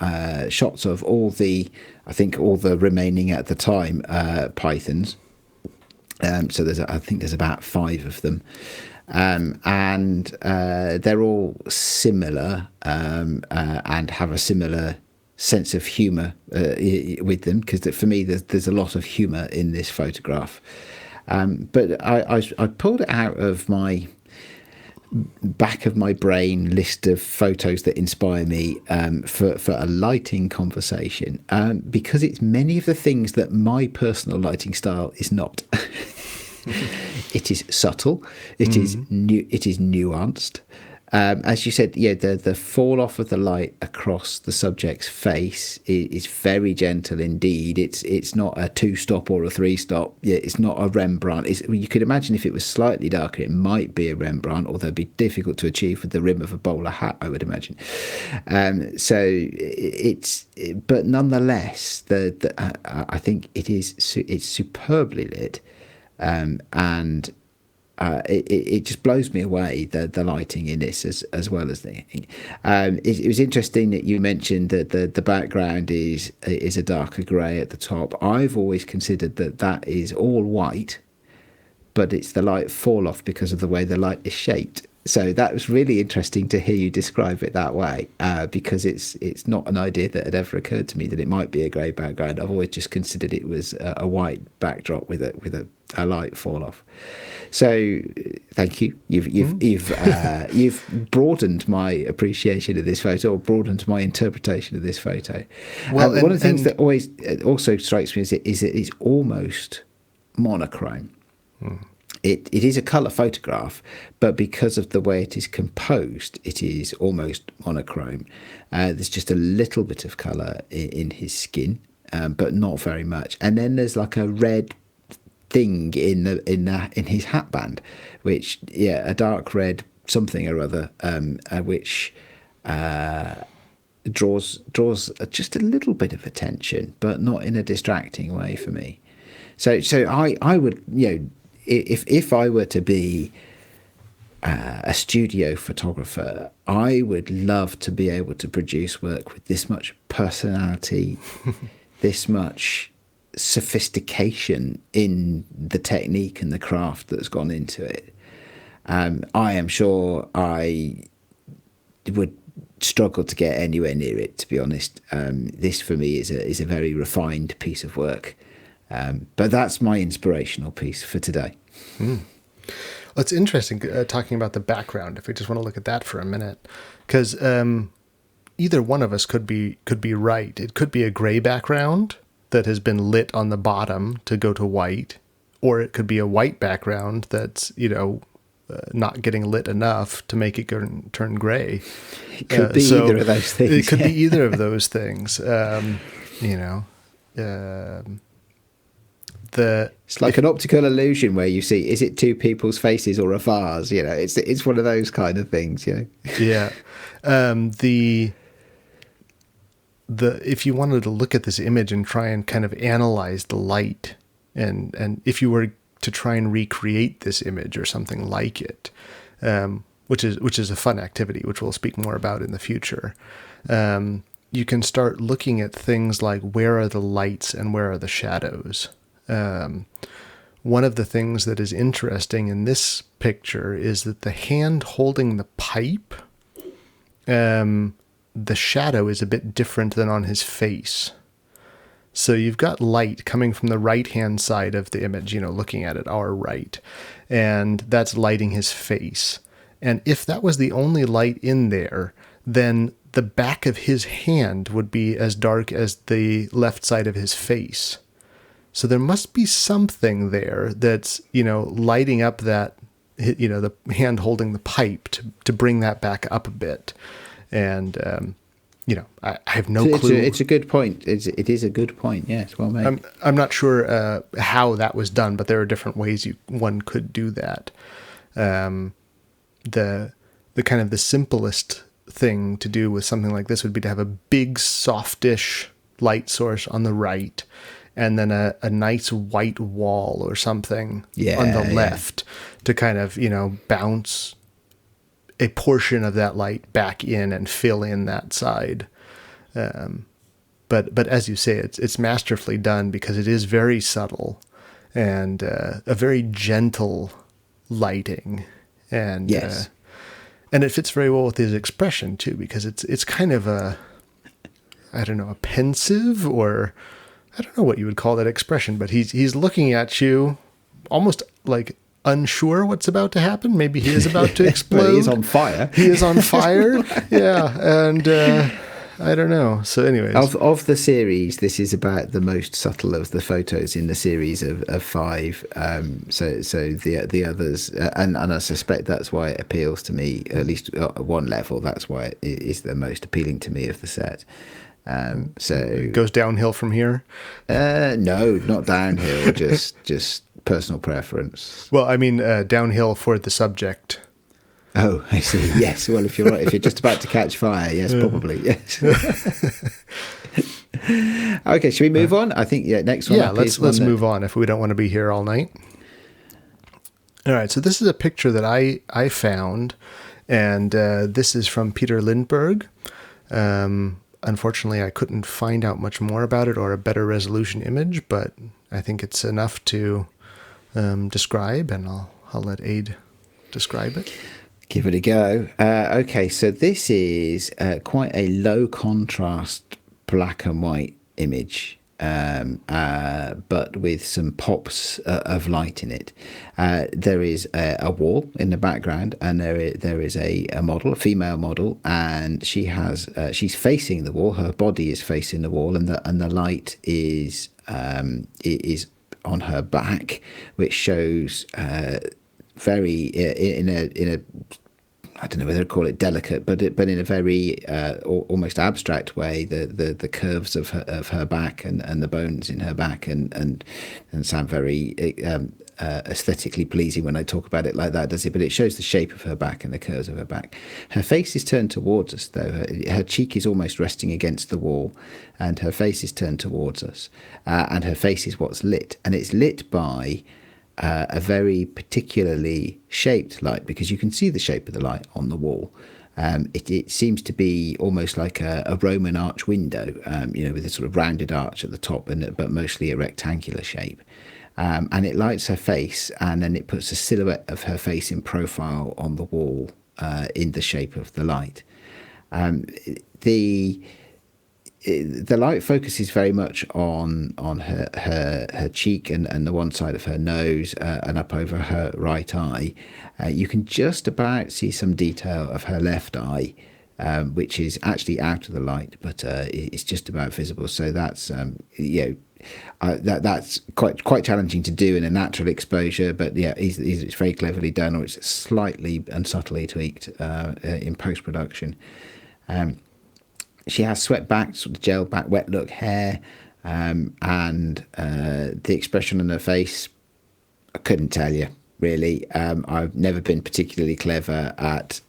shots of all the remaining at the time Pythons. So there's about 5 of them. And they're all similar and have a similar sense of humour with them, because for me there's a lot of humour in this photograph. But I pulled it out of my back of my brain list of photos that inspire me for a lighting conversation, because it's many of the things that my personal lighting style is not. It is subtle. It is nuanced. As you said, the fall off of the light across the subject's face is very gentle indeed. It's not a 2-stop or a 3-stop. It's not a Rembrandt. You could imagine if it was slightly darker, it might be a Rembrandt, although it'd be difficult to achieve with the rim of a bowler hat, I would imagine. But nonetheless, I think it's superbly lit. And it just blows me away, the lighting in this as well as the it was interesting that you mentioned that the background is a darker grey at the top. I've always considered that is all white, but it's the light fall off because of the way the light is shaped. So that was really interesting to hear you describe it that way, because it's not an idea that had ever occurred to me that it might be a grey background. I've always just considered it was a white backdrop with a light fall off. So thank you. You've broadened my appreciation of this photo, or broadened my interpretation of this photo. Well, one of the things that also strikes me is that it's almost monochrome. It is a colour photograph, but because of the way it is composed, it is almost monochrome. There's just a little bit of colour in his skin, but not very much. And then there's like a red thing in his hatband, which a dark red something or other, which draws just a little bit of attention, but not in a distracting way for me. So I would, if I were to be a studio photographer, I would love to be able to produce work with this much personality, this much sophistication in the technique and the craft that's gone into it. I am sure I would struggle to get anywhere near it, to be honest. This for me is a very refined piece of work, but that's my inspirational piece for today. Well, it's interesting talking about the background, if we just want to look at that for a minute, because either one of us could be right. It could be a gray background that has been lit on the bottom to go to white, or it could be a white background that's not getting lit enough to make it turn gray. It could be either of those things. It could be either of those things. It's like an optical illusion where you see, is it two people's faces or a vase? It's one of those kind of things. Yeah. If you wanted to look at this image and try and kind of analyze the light, and if you were to try and recreate this image or something like it, which is a fun activity, which we'll speak more about in the future, you can start looking at things like, where are the lights and where are the shadows? One of the things that is interesting in this picture is that the hand holding the pipe, the shadow is a bit different than on his face. So you've got light coming from the right-hand side of the image, looking at it, our right, and that's lighting his face. And if that was the only light in there, then the back of his hand would be as dark as the left side of his face. So there must be something there that's, lighting up that, the hand holding the pipe to bring that back up a bit. And, I have no clue. It's a good point. It is a good point. Yes, well made. I'm not sure how that was done, but there are different ways one could do that. The kind of the simplest thing to do with something like this would be to have a big softish light source on the right, and then a nice white wall or something on the left to kind of, bounce a portion of that light back in and fill in that side. But as you say, it's masterfully done because it is very subtle and a very gentle lighting. And yes. And it fits very well with his expression too, because it's kind of a pensive, or I don't know what you would call that expression, but he's looking at you almost like unsure what's about to happen. Maybe he is about to explode. Well, he is on fire. He is on fire. Yeah. And I don't know. So anyways. Of the series, this is about the most subtle of the photos in the series of 5. So the others, and I suspect that's why it appeals to me, at least at one level. That's why it is the most appealing to me of the set. So it goes downhill from here? No, not downhill, just personal preference. Well, I mean, downhill for the subject. Oh, I see. Yes. Well, if you're just about to catch fire, yes, probably. Yes. Okay, should we move on? I think next one. Yeah, let's move on if we don't want to be here all night. All right, so this is a picture that I found, and this is from Peter Lindbergh. Unfortunately, I couldn't find out much more about it or a better resolution image, but I think it's enough to describe, and I'll let Ade describe it. Give it a go. Okay, so this is quite a low contrast black and white image, but with some pops of light in it. There is a wall in the background, and there is a model, a female model, and she's facing the wall. Her body is facing the wall, and the light is on her back, which shows very in a I don't know whether to call it delicate, but in a very almost abstract way, the curves of her back and the bones in her back and sound very aesthetically pleasing when I talk about it like that, does it? But it shows the shape of her back and the curves of her back. Her face is turned towards us, though. Her cheek is almost resting against the wall, and her face is turned towards us, and her face is what's lit, and it's lit by a very particularly shaped light, because you can see the shape of the light on the wall. It seems to be almost like a Roman arch window, with a sort of rounded arch at the top, but mostly a rectangular shape. And it lights her face, and then it puts a silhouette of her face in profile on the wall in the shape of the light. The light focuses very much on her cheek and the one side of her nose and up over her right eye. You can just about see some detail of her left eye, which is actually out of the light, but it's just about visible. So that's that's quite challenging to do in a natural exposure, but it's very cleverly done, or it's slightly and subtly tweaked in post-production. She has swept back, sort of gel back, wet look hair, and the expression on her face, I couldn't tell you, really. I've never been particularly clever at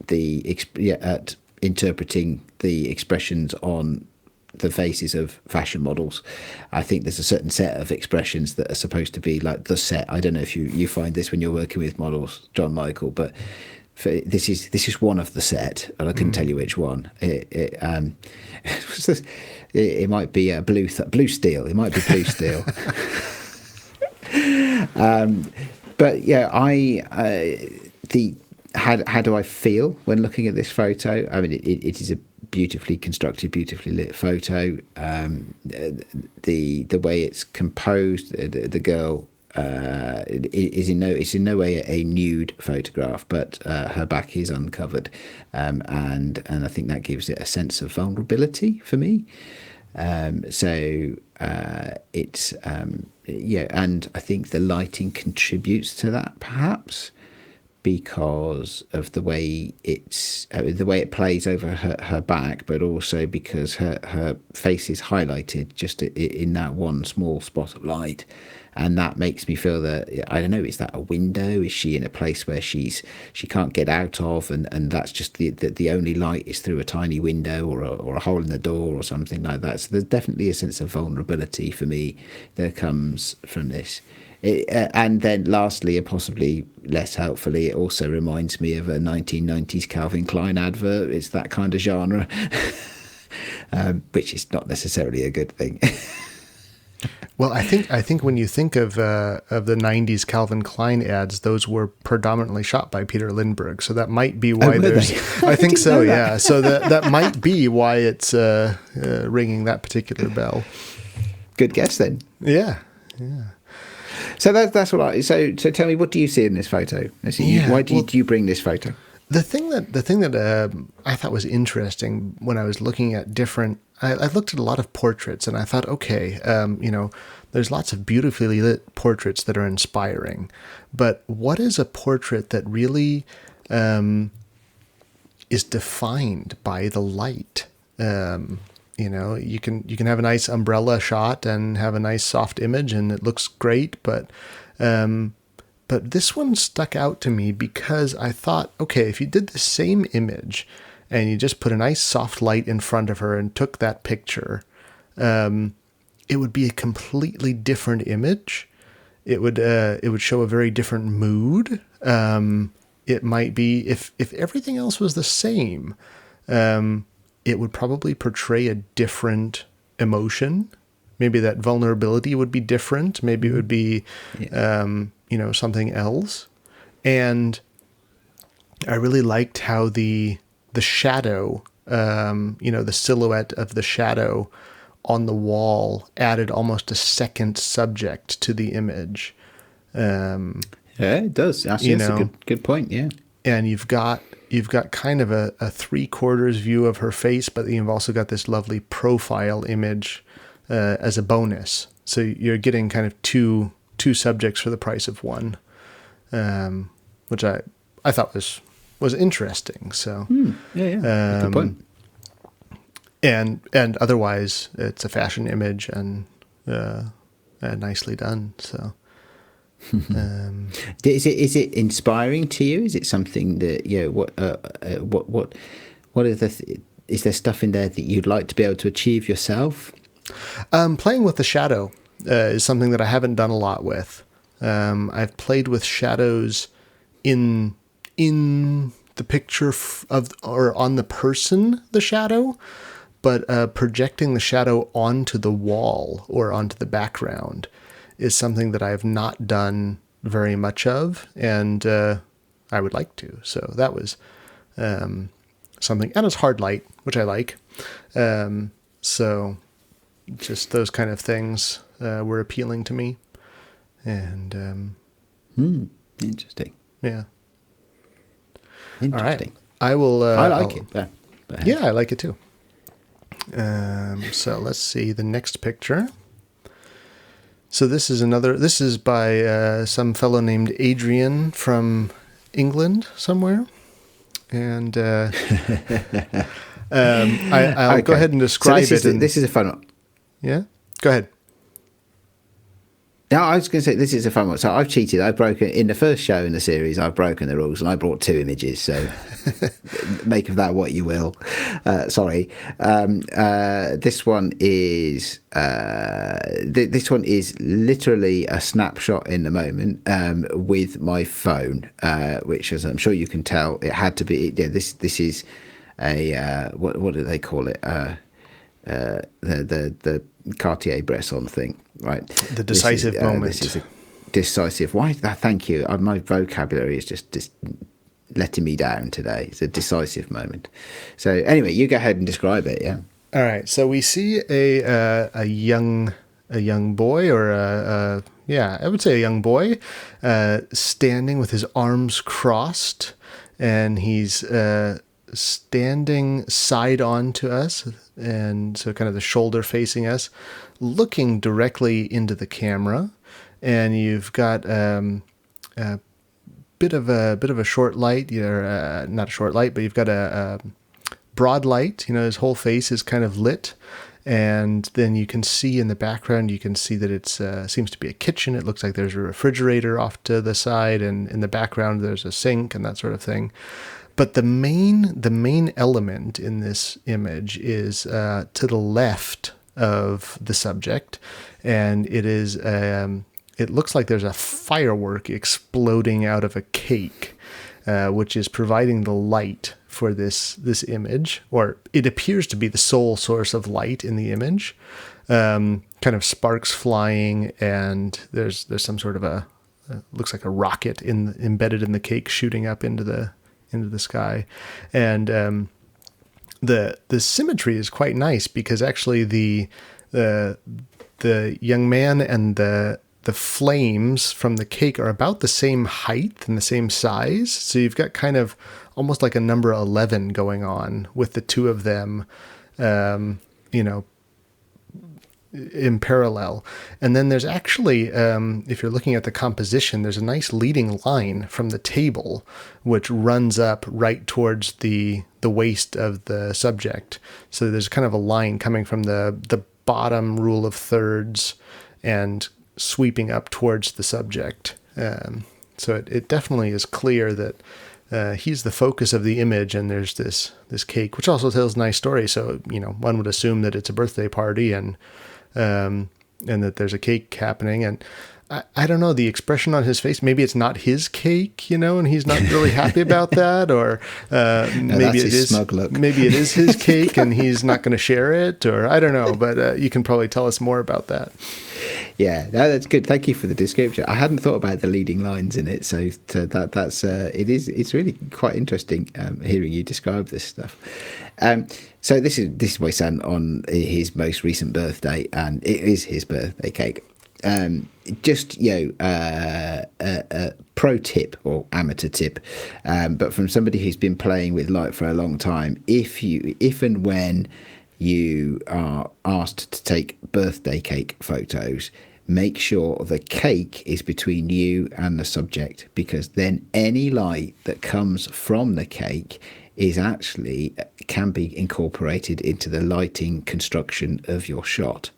at interpreting the expressions on the faces of fashion models. I think there's a certain set of expressions that are supposed to be like the set. I don't know if you find this when you're working with models, John Michael, but this is one of the set, and I couldn't tell you which one. It might be a blue steel. It might be blue steel. But yeah, how do I feel when looking at this photo? I mean, it is a beautifully constructed, beautifully lit photo. The way it's composed, the girl it's in no way a nude photograph, but her back is uncovered, and I think that gives it a sense of vulnerability for me. It's and I think the lighting contributes to that, perhaps because of the way it plays over her back, but also because her face is highlighted just in that one small spot of light. And that makes me feel that, I don't know, is that a window? Is she in a place where she can't get out of, and that's just the only light is through a tiny window or a hole in the door or something like that? So there's definitely a sense of vulnerability for me that comes from this. And then lastly, and possibly less helpfully, it also reminds me of a 1990s Calvin Klein advert. It's that kind of genre, which is not necessarily a good thing. Well, I think when you think of the 90s Calvin Klein ads, those were predominantly shot by Peter Lindbergh. So that might be why there's... I think so, yeah. So that might be why it's ringing that particular bell. Good guess then. Yeah. So that's what I... So tell me, what do you see in this photo? Why did you bring this photo? The thing that I thought was interesting when I was looking at different... I looked at a lot of portraits, and I thought, okay, there's lots of beautifully lit portraits that are inspiring, but what is a portrait that really is defined by the light? You can have a nice umbrella shot and have a nice soft image, and it looks great, but this one stuck out to me because I thought, okay, if you did the same image and you just put a nice soft light in front of her and took that picture, it would be a completely different image. It would show a very different mood. It might be, if everything else was the same, it would probably portray a different emotion. Maybe that vulnerability would be different. Maybe it would be, something else. And I really liked how the shadow, the silhouette of the shadow on the wall added almost a second subject to the image. Yeah, it does. Actually, that's a good point. Yeah. And you've got kind of a 3/4 view of her face, but you've also got this lovely profile image as a bonus. So you're getting kind of two subjects for the price of one, which I thought was was interesting. So Good point. And otherwise, it's a fashion image and nicely done. So. Is it inspiring to you? Is it something that what are is there stuff in there that you'd like to be able to achieve yourself? Playing with the shadow is something that I haven't done a lot with. I've played with shadows in the picture or on the person, the shadow, but projecting the shadow onto the wall or onto the background is something that I have not done very much of, and I would like to. So that was something, and it's hard light, which I like. So just those kind of things were appealing to me, and Interesting. yeah. Interesting. All right, I will. I like it. Yeah, I like it too. So let's see the next picture. So this is by some fellow named Adrian from England somewhere. And I'll go ahead and describe it. This is a fun one. Yeah? Go ahead. No, I was going to say this is a fun one. So I've cheated. I've broken in the first show in the series. I've broken the rules, and I brought 2 images. So make of that what you will. Sorry. This one is literally a snapshot in the moment with my phone, which, as I'm sure you can tell, it had to be. Yeah, this is a what do they call it? The Cartier-Bresson thing, right? The decisive moment. This is a decisive. Why? Thank you. My vocabulary is just letting me down today. It's a decisive moment. So anyway, you go ahead and describe it. Yeah. All right. So we see a young boy, or I would say a young boy, standing with his arms crossed, and he's standing side on to us, and so kind of the shoulder facing us, looking directly into the camera. And you've got a bit of a short light, not a short light, but you've got a broad light. His whole face is kind of lit, and then you can see in the background, you can see that it's seems to be a kitchen. It looks like there's a refrigerator off to the side, and in the background there's a sink and that sort of thing. But the main element in this image is to the left of the subject, and it is it looks like there's a firework exploding out of a cake, which is providing the light for this image, or it appears to be the sole source of light in the image. Kind of sparks flying, and there's some sort of looks like a rocket embedded in the cake, shooting up into the sky. And the symmetry is quite nice, because actually the young man and the flames from the cake are about the same height and the same size. So you've got kind of almost like a number 11 going on with the two of them, in parallel. And then there's actually, if you're looking at the composition, there's a nice leading line from the table, which runs up right towards the waist of the subject. So there's kind of a line coming from the bottom rule of thirds and sweeping up towards the subject. So it definitely is clear that he's the focus of the image, and there's this cake, which also tells a nice story. So, one would assume that it's a birthday party, and that there's a cake happening. And I don't know, the expression on his face, maybe it's not his cake, and he's not really happy about that, or maybe it is smug look. Maybe it is his cake and he's not going to share it, or I don't know, but you can probably tell us more about that. Yeah, no, that's good. Thank you for the description. I hadn't thought about the leading lines in it, so that's it's really quite interesting hearing you describe this stuff. So this is my son on his most recent birthday, and it is his birthday cake. Just a pro tip or amateur tip, but from somebody who's been playing with light for a long time. If and when you are asked to take birthday cake photos, make sure the cake is between you and the subject, because then any light that comes from the cake is actually can be incorporated into the lighting construction of your shot.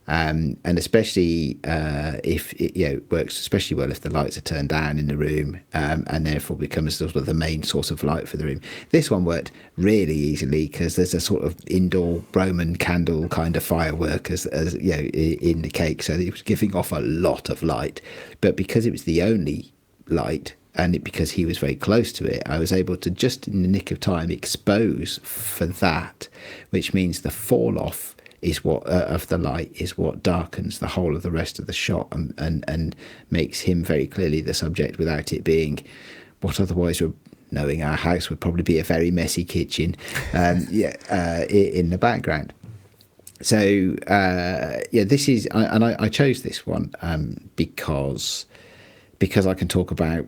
And especially if it works especially well if the lights are turned down in the room, and therefore becomes sort of the main source of light for the room. This one worked really easily because there's a sort of indoor Roman candle kind of firework as in the cake, so it was giving off a lot of light. But because it was the only light, and because he was very close to it, I was able to just in the nick of time expose for that, which means the fall off is what of the light is what darkens the whole of the rest of the shot, and makes him very clearly the subject without it being what otherwise would, knowing our house, would probably be a very messy kitchen in the background. So this is, and I chose this one because I can talk about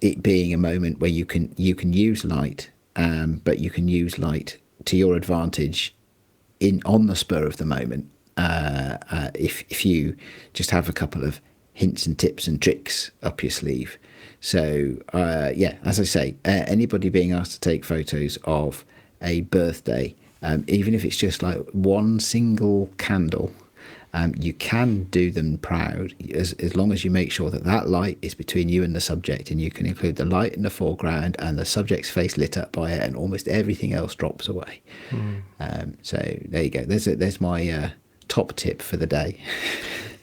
it being a moment where you can use light, but you can use light to your advantage on the spur of the moment, if you just have a couple of hints and tips and tricks up your sleeve. So as I say, anybody being asked to take photos of a birthday, even if it's just like one single candle, you can do them proud as long as you make sure that light is between you and the subject, and you can include the light in the foreground and the subject's face lit up by it, and almost everything else drops away. So there you go. There's my top tip for the day.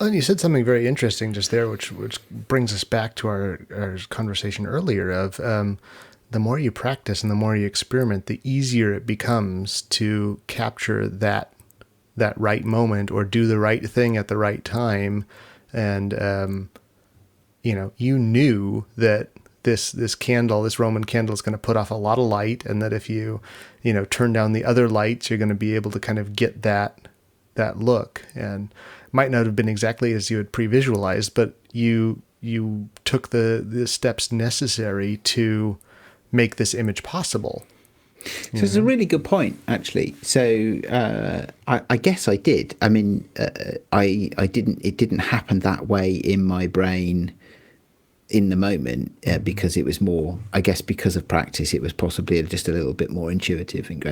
And you said something very interesting just there, which brings us back to our conversation earlier of the more you practice and the more you experiment, the easier it becomes to capture that right moment or do the right thing at the right time. And, you knew that this candle, this Roman candle, is going to put off a lot of light, and that if you turn down the other lights, you're going to be able to kind of get that look. And might not have been exactly as you had pre-visualized, but you took the steps necessary to make this image possible. So it's a really good point, actually. So I guess I did. I mean, I didn't. It didn't happen that way in my brain in the moment because it was more. I guess because of practice, it was possibly just a little bit more intuitive and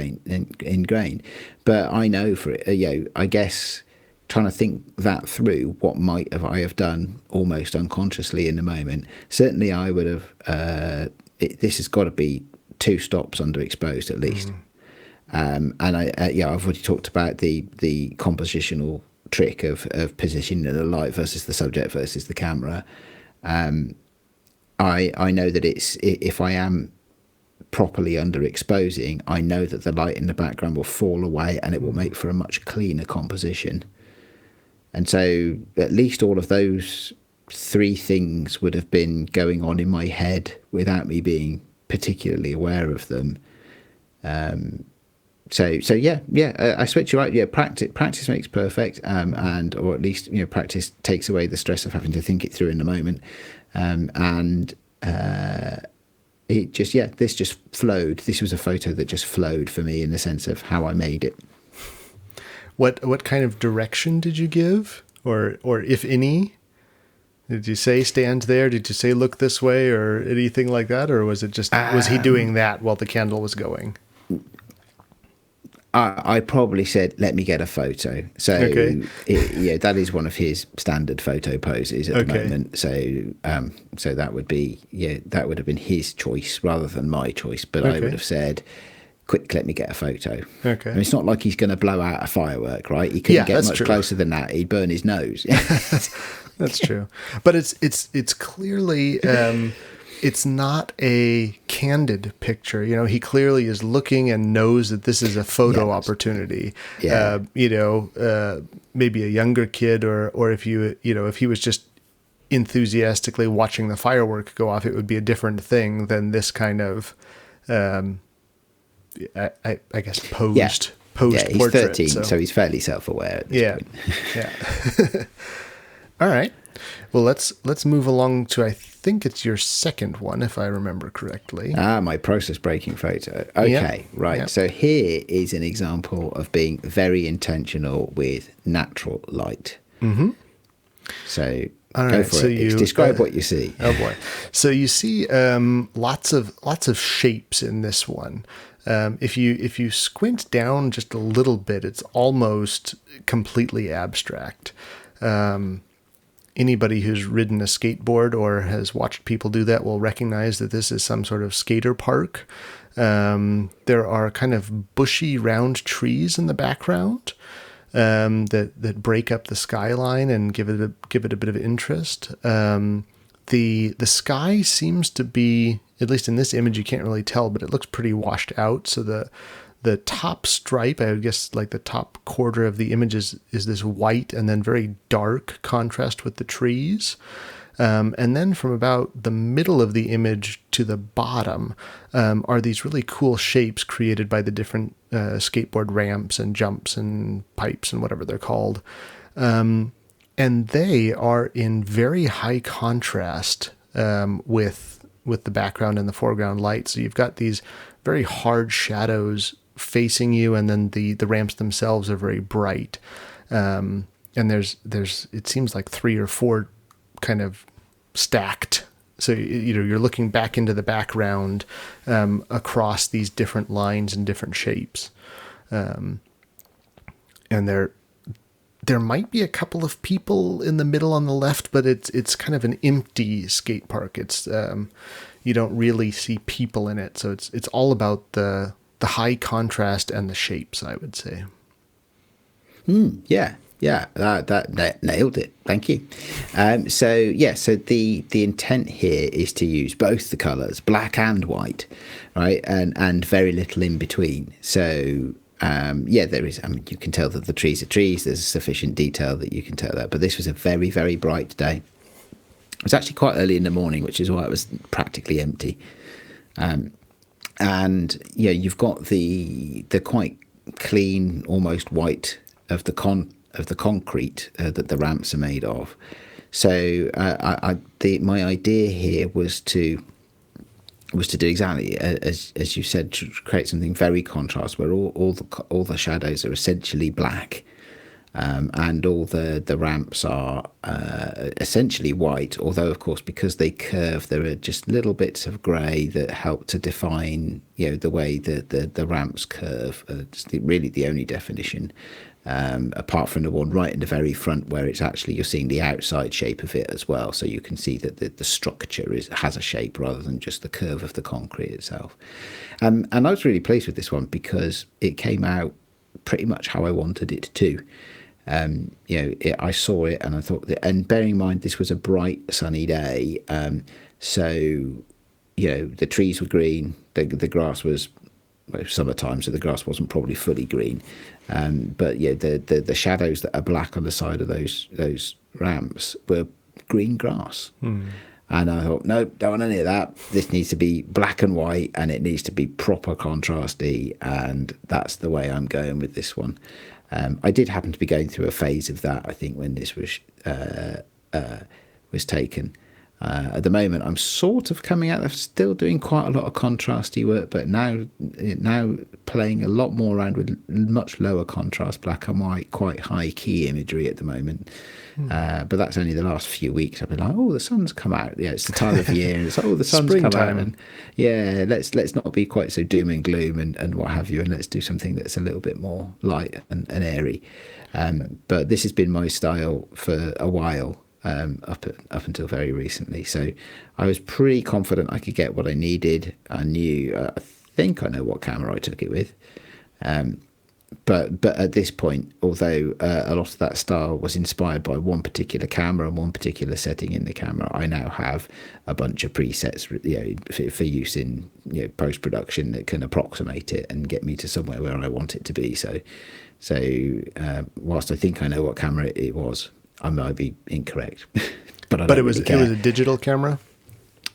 ingrained. But I know for it, I guess trying to think that through, what might I have done almost unconsciously in the moment. Certainly, I would have. This has got to be 2 stops underexposed at least. And I've already talked about the compositional trick of positioning the light versus the subject versus the camera. I know that if I am properly underexposing, I know that the light in the background will fall away and it will make for a much cleaner composition. And so at least all of those 3 things would have been going on in my head without me being particularly aware of them. I switch you right. Yeah, practice makes perfect, or at least practice takes away the stress of having to think it through in the moment. It just this just flowed. This was a photo that just flowed for me in the sense of how I made it. What kind of direction did you give, or if any? Did you say stand there? Did you say look this way, or anything like that? Or was it just, was he doing that while the candle was going? I probably said, let me get a photo. So that is one of his standard photo poses at the moment. So that would be, that would have been his choice rather than my choice. But I would have said, quick, let me get a photo. Okay. I mean, it's not like he's going to blow out a firework, right? He couldn't get much closer than that. He'd burn his nose. That's true. But it's clearly, it's not a candid picture. He clearly is looking and knows that this is a photo opportunity. Yeah. Maybe a younger kid, or if if he was just enthusiastically watching the firework go off, it would be a different thing than this kind of, I guess posed he's portrait. 13, so he's fairly self-aware at this point. Yeah. All right. Well, let's move along to, I think it's your second one, if I remember correctly. My process breaking photo. Okay, right. Yep. So here is an example of being very intentional with natural light. Mm-hmm. So All go right, for so it. Describe what you see. Oh boy! So you see lots of shapes in this one. If you squint down just a little bit, it's almost completely abstract. Anybody who's ridden a skateboard or has watched people do that will recognize that this is some sort of skater park. There are kind of bushy, round trees in the background that break up the skyline and give it a bit of interest. The sky seems to be, at least in this image, you can't really tell, but it looks pretty washed out. So the top stripe, I would guess like the top quarter of the image is this white and then very dark contrast with the trees. And then from about the middle of the image to the bottom are these really cool shapes created by the different skateboard ramps and jumps and pipes and whatever they're called. And they are in very high contrast with the background and the foreground light. So you've got these very hard shadows facing you, and then the ramps themselves are very bright. And there's it seems like 3 or 4 kind of stacked. So you're looking back into the background across these different lines and different shapes. And there might be a couple of people in the middle on the left, but it's kind of an empty skate park. It's you don't really see people in it, so it's all about the high contrast and the shapes, I would say. Yeah, that nailed it. Thank you. So the intent here is to use both the colours, black and white, right, and very little in between. So there is. I mean, you can tell that the trees are trees. There's sufficient detail that you can tell that. But this was a very, very bright day. It was actually quite early in the morning, which is why it was practically empty. And you've got the quite clean, almost white of the concrete that the ramps are made of. So my idea here was to do exactly as you said, to create something very contrast, where all the shadows are essentially black, and all the ramps are essentially white. Although, of course, because they curve, there are just little bits of grey that help to define the way the ramps curve. It's really the only definition. Apart from the one right in the very front, where it's actually you're seeing the outside shape of it as well, so you can see that the structure has a shape rather than just the curve of the concrete itself. And I was really pleased with this one because it came out pretty much how I wanted it to. I saw it and I thought, and bearing in mind this was a bright sunny day, so the trees were green, the grass was summertime, so the grass wasn't probably fully green, but the shadows that are black on the side of those ramps were green grass. And I thought, no, don't want any of that. This needs to be black and white, and it needs to be proper contrasty, and that's the way I'm going with this one. I did happen to be going through a phase of that, I think, when this was taken. At the moment, I'm sort of coming out. I'm still doing quite a lot of contrasty work, but now playing a lot more around with much lower contrast, black and white, quite high key imagery at the moment. But that's only the last few weeks. I've been like, oh, the sun's come out. Yeah, it's the time of year. And it's the sun's come out. And let's not be quite so doom and gloom and what have you, and let's do something that's a little bit more light and airy. But this has been my style for a while. Up until very recently, so I was pretty confident I could get what I needed. I knew, I think I know what camera I took it with, but at this point, although a lot of that style was inspired by one particular camera and one particular setting in the camera, I now have a bunch of presets, for use in post-production that can approximate it and get me to somewhere where I want it to be. So whilst I think I know what camera it was, I might be incorrect, but it was a digital camera.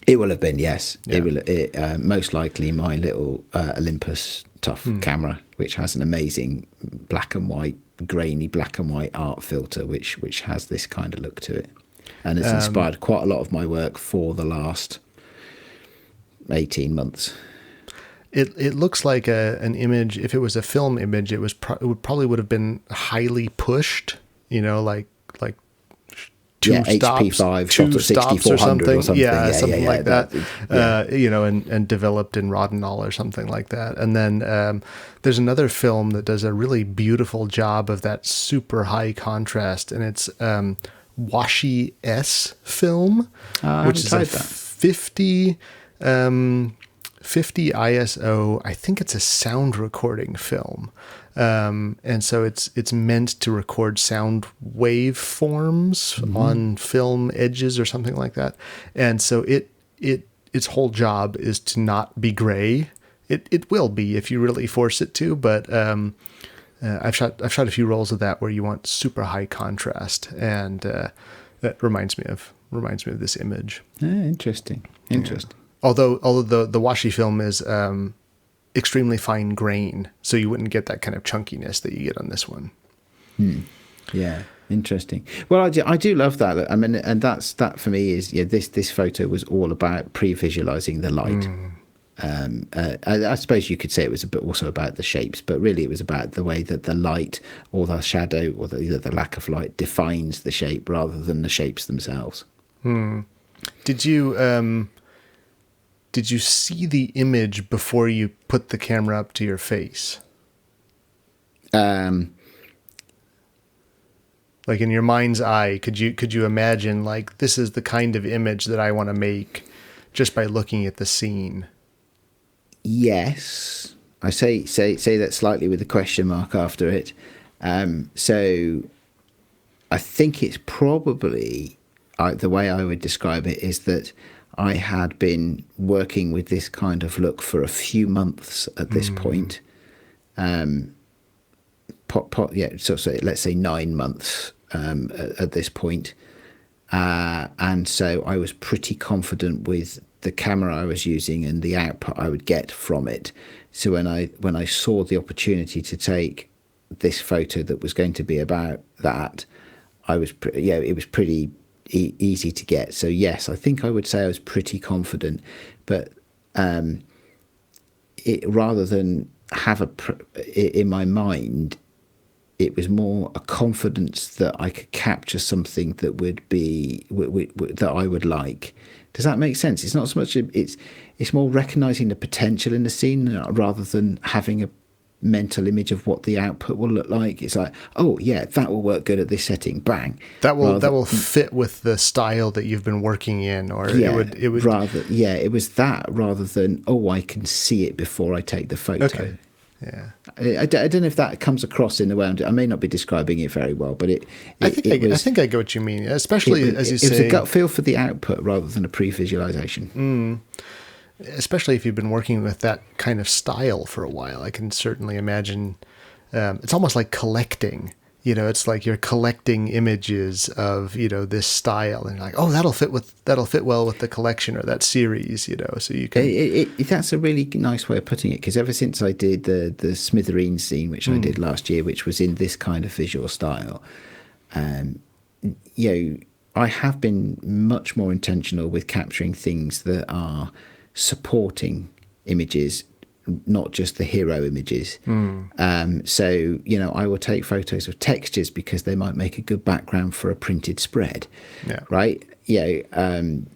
It will have been, yes. Yeah. It most likely my little Olympus Tough camera, which has an amazing black and white, grainy black and white art filter, which has this kind of look to it, and it's inspired quite a lot of my work for the last 18 months. It looks like an image. If it was a film image, it probably would have been highly pushed. Like two stops, HP5 two shot at stops or 6400 something. or something. Yeah, something like that. Yeah. And developed in Roddenall or something like that. And then there's another film that does a really beautiful job of that super high contrast, and it's Washi S film, which is a 50 ISO. I think it's a sound recording film. And so it's meant to record sound wave forms on film edges or something like that. And so its whole job is to not be gray. It will be if you really force it to, but I've shot a few rolls of that where you want super high contrast, and that reminds me of this image. Interesting. Yeah. Although the washi film is extremely fine grain, so you wouldn't get that kind of chunkiness that you get on this one. Yeah, interesting. Well, I do love that. I mean, and that for me is this photo was all about pre-visualizing the light. I suppose you could say it was a bit also about the shapes, but really it was about the way that the light or the shadow or the lack of light defines the shape rather than the shapes themselves. Did you see the image before you put the camera up to your face? Like in your mind's eye, could you imagine, like, this is the kind of image that I want to make just by looking at the scene? Yes, I say that slightly with a question mark after it. So I think it's probably the way I would describe it is that I had been working with this kind of look for a few months at this point. So let's say 9 months at this point. And so I was pretty confident with the camera I was using and the output I would get from it. So when I saw the opportunity to take this photo that was going to be about that, it was pretty easy to get. So yes, I think I would say I was pretty confident, but rather than have in my mind, it was more a confidence that I could capture something that would be that I would like. Does that make sense? It's not so much it's more recognizing the potential in the scene rather than having a mental image of what the output will look like. It's like, oh yeah, that will work good at this setting. Bang. That will fit with the style that you've been working in, or it would it was that rather than, oh, I can see it before I take the photo. Okay. Yeah. I don't know if that comes across in the way I may not be describing it very well, but I think I get what you mean, especially as you say. It was a gut feel for the output rather than a pre-visualization. Especially if you've been working with that kind of style for a while. I can certainly imagine it's almost like collecting. It's like you're collecting images of this style, and like, oh, that'll fit well with the collection or that series. So you can. That's a really nice way of putting it, because ever since I did the Smithereens scene, which I did last year, which was in this kind of visual style, I have been much more intentional with capturing things that are supporting images, not just the hero images. So I will take photos of textures because they might make a good background for a printed spread. Right. And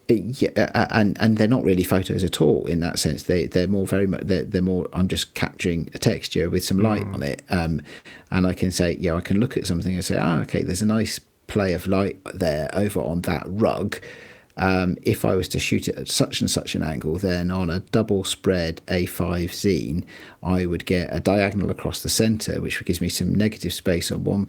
they're not really photos at all in that sense. They're more I'm just capturing a texture with some light on it, and I can say, I can look at something and say, okay, there's a nice play of light there over on that rug. If I was to shoot it at such and such an angle, then on a double spread A5 zine, I would get a diagonal across the centre, which gives me some negative space on one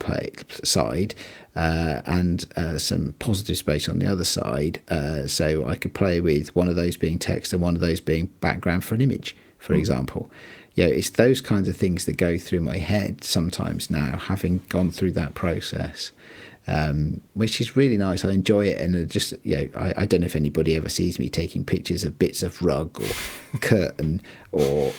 side and some positive space on the other side. So I could play with one of those being text and one of those being background for an image, for example. It's those kinds of things that go through my head sometimes now, having gone through that process. Which is really nice. I enjoy it, and just I don't know if anybody ever sees me taking pictures of bits of rug or curtain or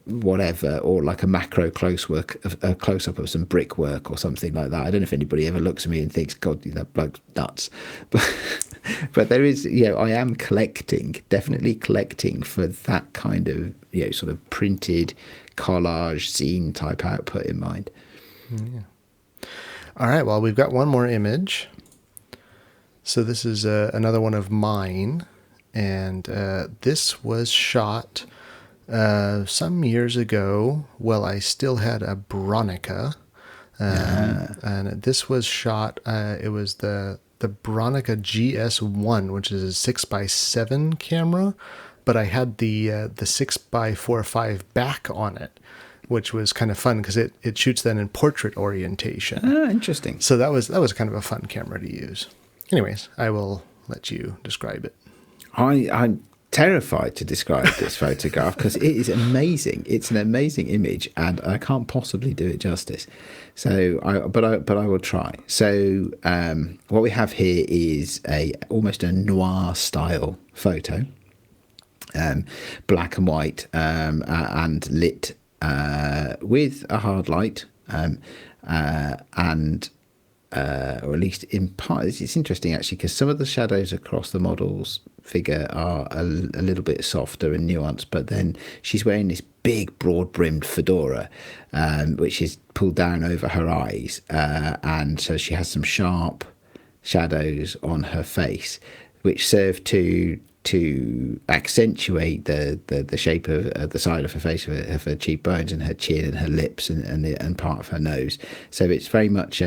whatever, or like a macro close up of some brickwork or something like that. I don't know if anybody ever looks at me and thinks, God, that bloke's nuts. But there is, I am definitely collecting for that kind of sort of printed collage scene type output in mind. Yeah. All right, well, we've got one more image. So this is another one of mine, and this was shot some years ago while I still had a Bronica. And this was shot, it was the Bronica GS1, which is a 6x7 camera, but I had the 6x4.5 back on it, which was kind of fun because it shoots then in portrait orientation. Ah, interesting. So that was kind of a fun camera to use. Anyways, I will let you describe it. I'm terrified to describe this photograph because it is amazing. It's an amazing image, and I can't possibly do it justice. So, but I will try. So, what we have here is almost a noir style photo, black and white, and lit with a hard light, and or at least in part. It's interesting actually because some of the shadows across the model's figure are a little bit softer and nuanced, but then she's wearing this big broad-brimmed fedora, which is pulled down over her eyes, and so she has some sharp shadows on her face, which serve to accentuate the shape of the side of her face, of her cheekbones and her chin and her lips and part of her nose. So it's very much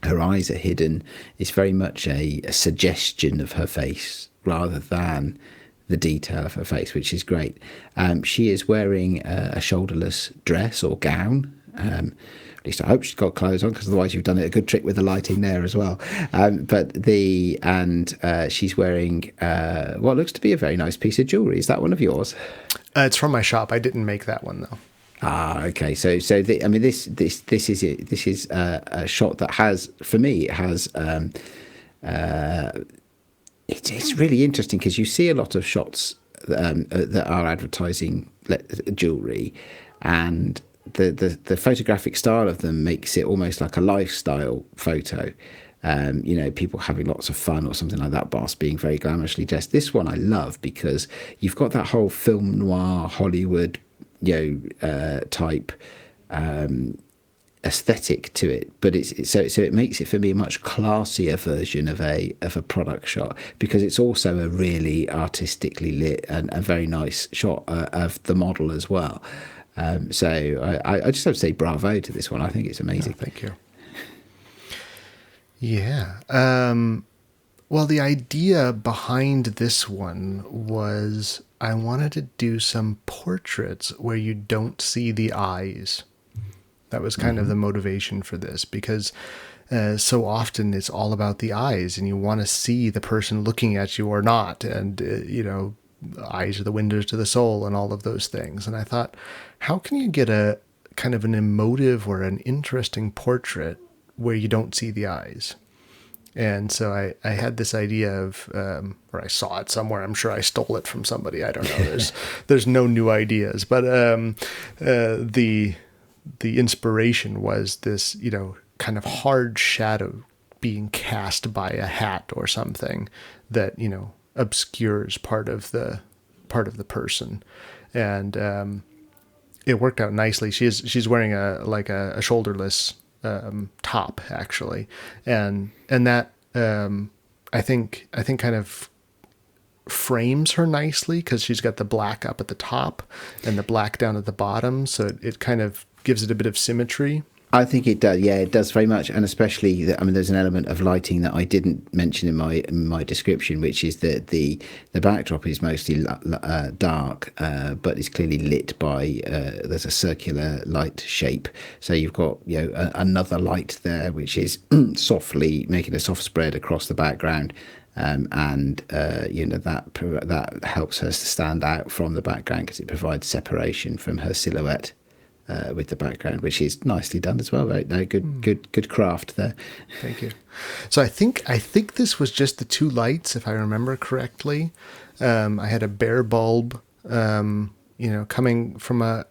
her eyes are hidden. It's very much a suggestion of her face rather than the detail of her face, which is great. She is wearing a shoulderless dress or gown. At least I hope she's got clothes on, because otherwise you've done it a good trick with the lighting there as well. She's wearing what looks to be a very nice piece of jewellery. Is that one of yours? It's from my shop. I didn't make that one though. Ah, okay. So this is a shot that has, for me, it has. It's really interesting because you see a lot of shots that are advertising jewelry, and the photographic style of them makes it almost like a lifestyle photo. People having lots of fun or something like that, whilst being very glamorously dressed. This one I love because you've got that whole film noir Hollywood type aesthetic to it, but so it makes it for me a much classier version of a product shot, because it's also a really artistically lit and a very nice shot of the model as well. So I just have to say bravo to this one. I think it's amazing. Oh, thank you. Yeah. Well, the idea behind this one was I wanted to do some portraits where you don't see the eyes. That was kind of the motivation for this, because so often it's all about the eyes, and you want to see the person looking at you or not. And, eyes are the windows to the soul and all of those things. And I thought, how can you get a kind of an emotive or an interesting portrait where you don't see the eyes? And so I had this idea of, or I saw it somewhere. I'm sure I stole it from somebody. I don't know. There's no new ideas, but the inspiration was this, kind of hard shadow being cast by a hat or something that, obscures part of the person, and it worked out nicely. She's wearing a shoulderless top actually, and that I think kind of frames her nicely, because she's got the black up at the top and the black down at the bottom, so it kind of gives it a bit of symmetry. I think it does. Yeah, it does very much, and especially there's an element of lighting that I didn't mention in my description, which is that the backdrop is mostly dark, but it's clearly lit by there's a circular light shape. So you've got another light there, which is softly making a soft spread across the background. That helps her to stand out from the background because it provides separation from her silhouette with the background, which is nicely done as well. Right? No, good craft there. Thank you. So I think this was just the two lights, if I remember correctly. I had a bare bulb, coming from a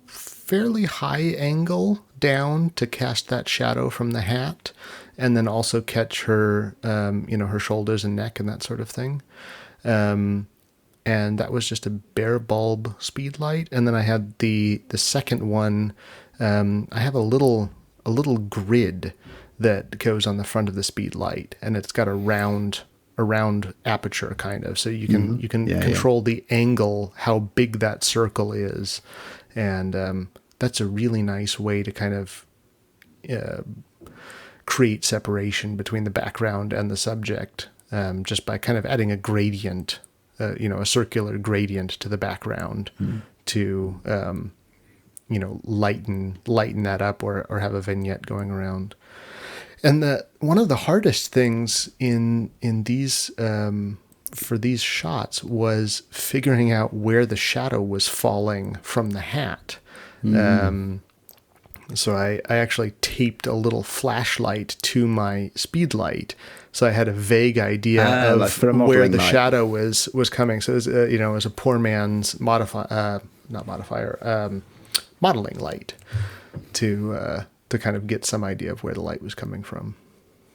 fairly high angle down to cast that shadow from the hat, and then also catch her, her shoulders and neck and that sort of thing. And that was just a bare bulb speed light. And then I had the second one. I have a little little grid that goes on the front of the speed light, and it's got a round aperture kind of, so you can control the angle, how big that circle is, and that's a really nice way to kind of create separation between the background and the subject, just by kind of adding a gradient, a circular gradient to the background to lighten that up, or have a vignette going around. And one of the hardest things in these for these shots was figuring out where the shadow was falling from the hat. So I actually taped a little flashlight to my speed light, so I had a vague idea of where the shadow was coming. So it was, it was a poor man's modeling light to kind of get some idea of where the light was coming from.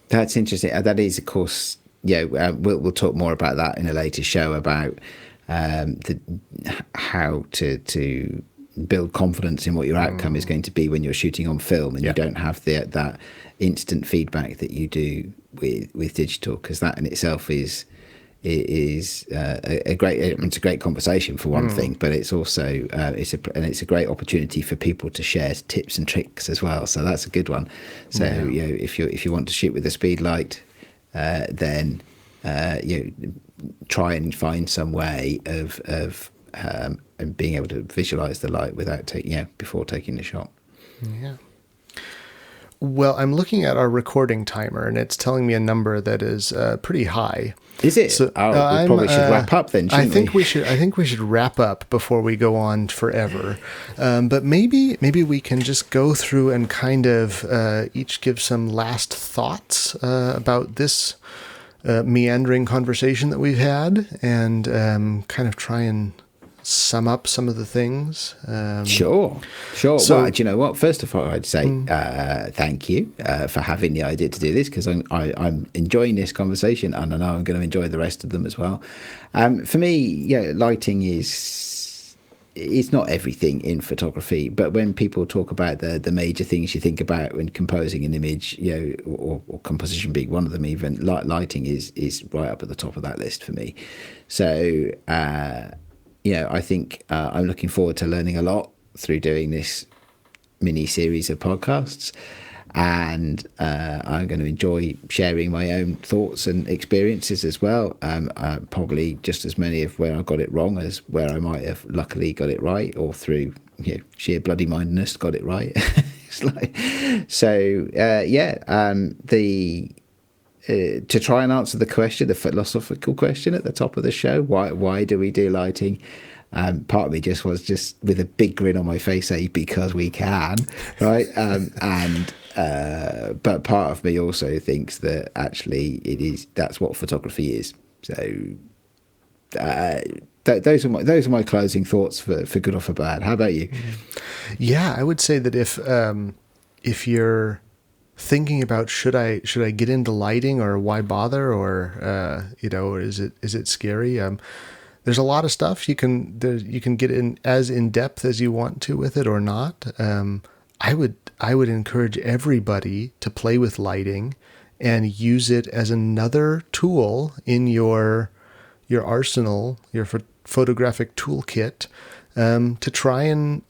That's interesting. That is, of course, we'll talk more about that in a later show, about how to build confidence in what your outcome is going to be when you're shooting on film, and you don't have that instant feedback that you do with digital, because that in itself is a great. It's a great conversation for one thing, but it's also it's a great opportunity for people to share tips and tricks as well. So that's a good one. So if you want to shoot with a speed light, then try and find some way of being able to visualize the light without before taking the shot. Yeah. Well, I'm looking at our recording timer, and it's telling me a number that is pretty high. Is it? So, we probably should wrap up then, shouldn't we? I think we should wrap up before we go on forever. But maybe we can just go through and kind of each give some last thoughts about this meandering conversation that we've had, and kind of try and sum up some of the things. Sure. So, well, do you know what? First of all, I'd say thank you for having the idea to do this, because I'm enjoying this conversation, and I know I'm going to enjoy the rest of them as well. For me, lighting is not everything in photography, but when people talk about the major things you think about when composing an image, or composition being one of them, even lighting is right up at the top of that list for me. So I think I'm looking forward to learning a lot through doing this mini series of podcasts, and I'm going to enjoy sharing my own thoughts and experiences as well. Probably just as many of where I got it wrong as where I might have luckily got it right, or through sheer bloody mindedness got it right. To try and answer the philosophical question at the top of the show, why do we do lighting? Part of me just with a big grin on my face, say because we can, right? But part of me also thinks that actually that's what photography is. So those are my closing thoughts for good or for bad. How about you? Yeah, I would say that if you're thinking about should I get into lighting, or why bother, or or is it scary? There's a lot of stuff you can get in depth as you want to with it or not. I would encourage everybody to play with lighting and use it as another tool in your arsenal, your photographic toolkit, to try and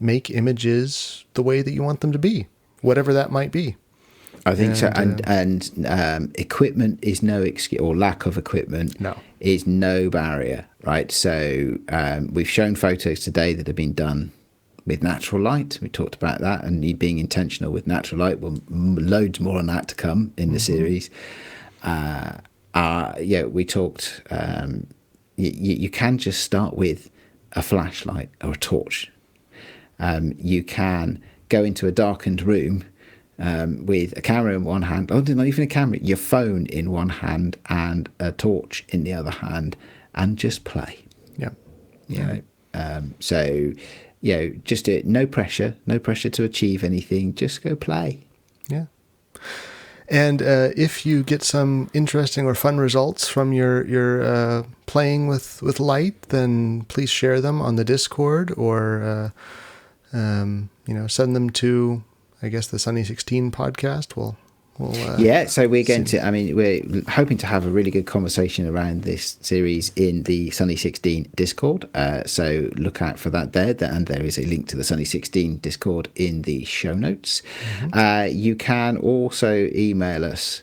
make images the way that you want them to be, whatever that might be. I think so. And equipment is no excuse, or lack of equipment is no barrier, right? So we've shown photos today that have been done with natural light. We talked about that, and you being intentional with natural light. Well, loads more on that to come in the series. We talked, you can just start with a flashlight or a torch. You can go into a darkened room with a camera in one hand, not even a camera, your phone in one hand and a torch in the other hand, and just play. Just do it. No pressure to achieve anything. Just go play. Yeah. And if you get some interesting or fun results from your playing with light, then please share them on the Discord, or send them to, I guess the Sunny 16 podcast will. So we're going to. I mean, we're hoping to have a really good conversation around this series in the Sunny 16 Discord. So look out for that there. And there is a link to the Sunny 16 Discord in the show notes. Mm-hmm. You can also email us,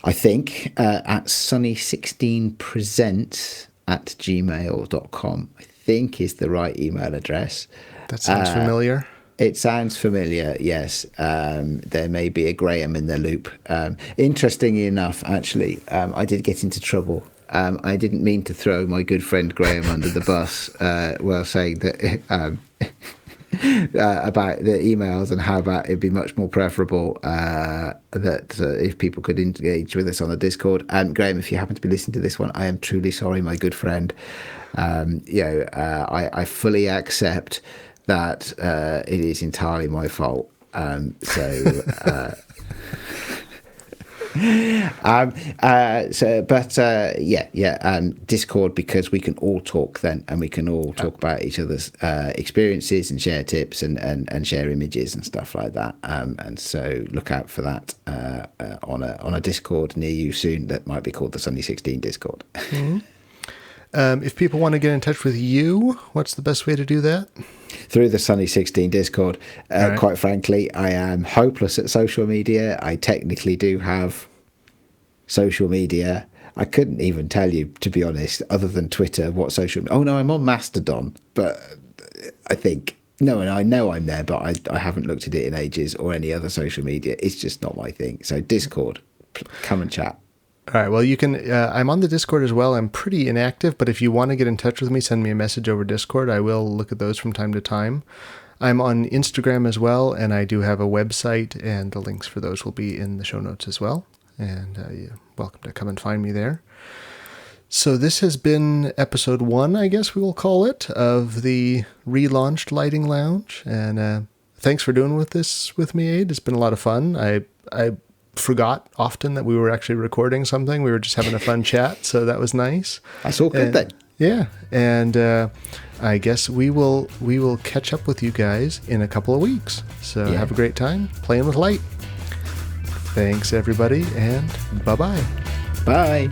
I think, at sunny16presents@gmail.com. I think is the right email address. That sounds familiar. It sounds familiar, yes. There may be a Graham in the loop. Interestingly enough, actually, I did get into trouble. I didn't mean to throw my good friend Graham under the bus while saying that about the emails and how about it'd be much more preferable that if people could engage with us on the Discord. Graham, if you happen to be listening to this one, I am truly sorry, my good friend. I fully accept that it is entirely my fault. Discord, because we can all talk then, and we can all talk about each other's experiences and share tips and share images and stuff like that. And so look out for that on a Discord near you soon that might be called the Sunny 16 Discord. Mm-hmm. If people want to get in touch with you, what's the best way to do that? Through the Sunny 16 Discord. Right. Quite frankly, I am hopeless at social media. I technically do have social media. I couldn't even tell you, to be honest, other than Twitter, what social... Oh, no, I'm on Mastodon, but I think... No, and I know I'm there, but I haven't looked at it in ages, or any other social media. It's just not my thing. So Discord, come and chat. All right. Well, you can. I'm on the Discord as well. I'm pretty inactive, but if you want to get in touch with me, send me a message over Discord. I will look at those from time to time. I'm on Instagram as well, and I do have a website, and the links for those will be in the show notes as well. And you're welcome to come and find me there. So this has been episode 1, I guess we will call it, of the relaunched Lighting Lounge. And thanks for doing this with me, Ade. It's been a lot of fun. I forgot often that we were actually recording something. We were just having a fun chat, so that was nice. That's all good then. Yeah, and I guess we will catch up with you guys in a couple of weeks. So have a great time playing with light. Thanks, everybody, and bye-bye. Bye.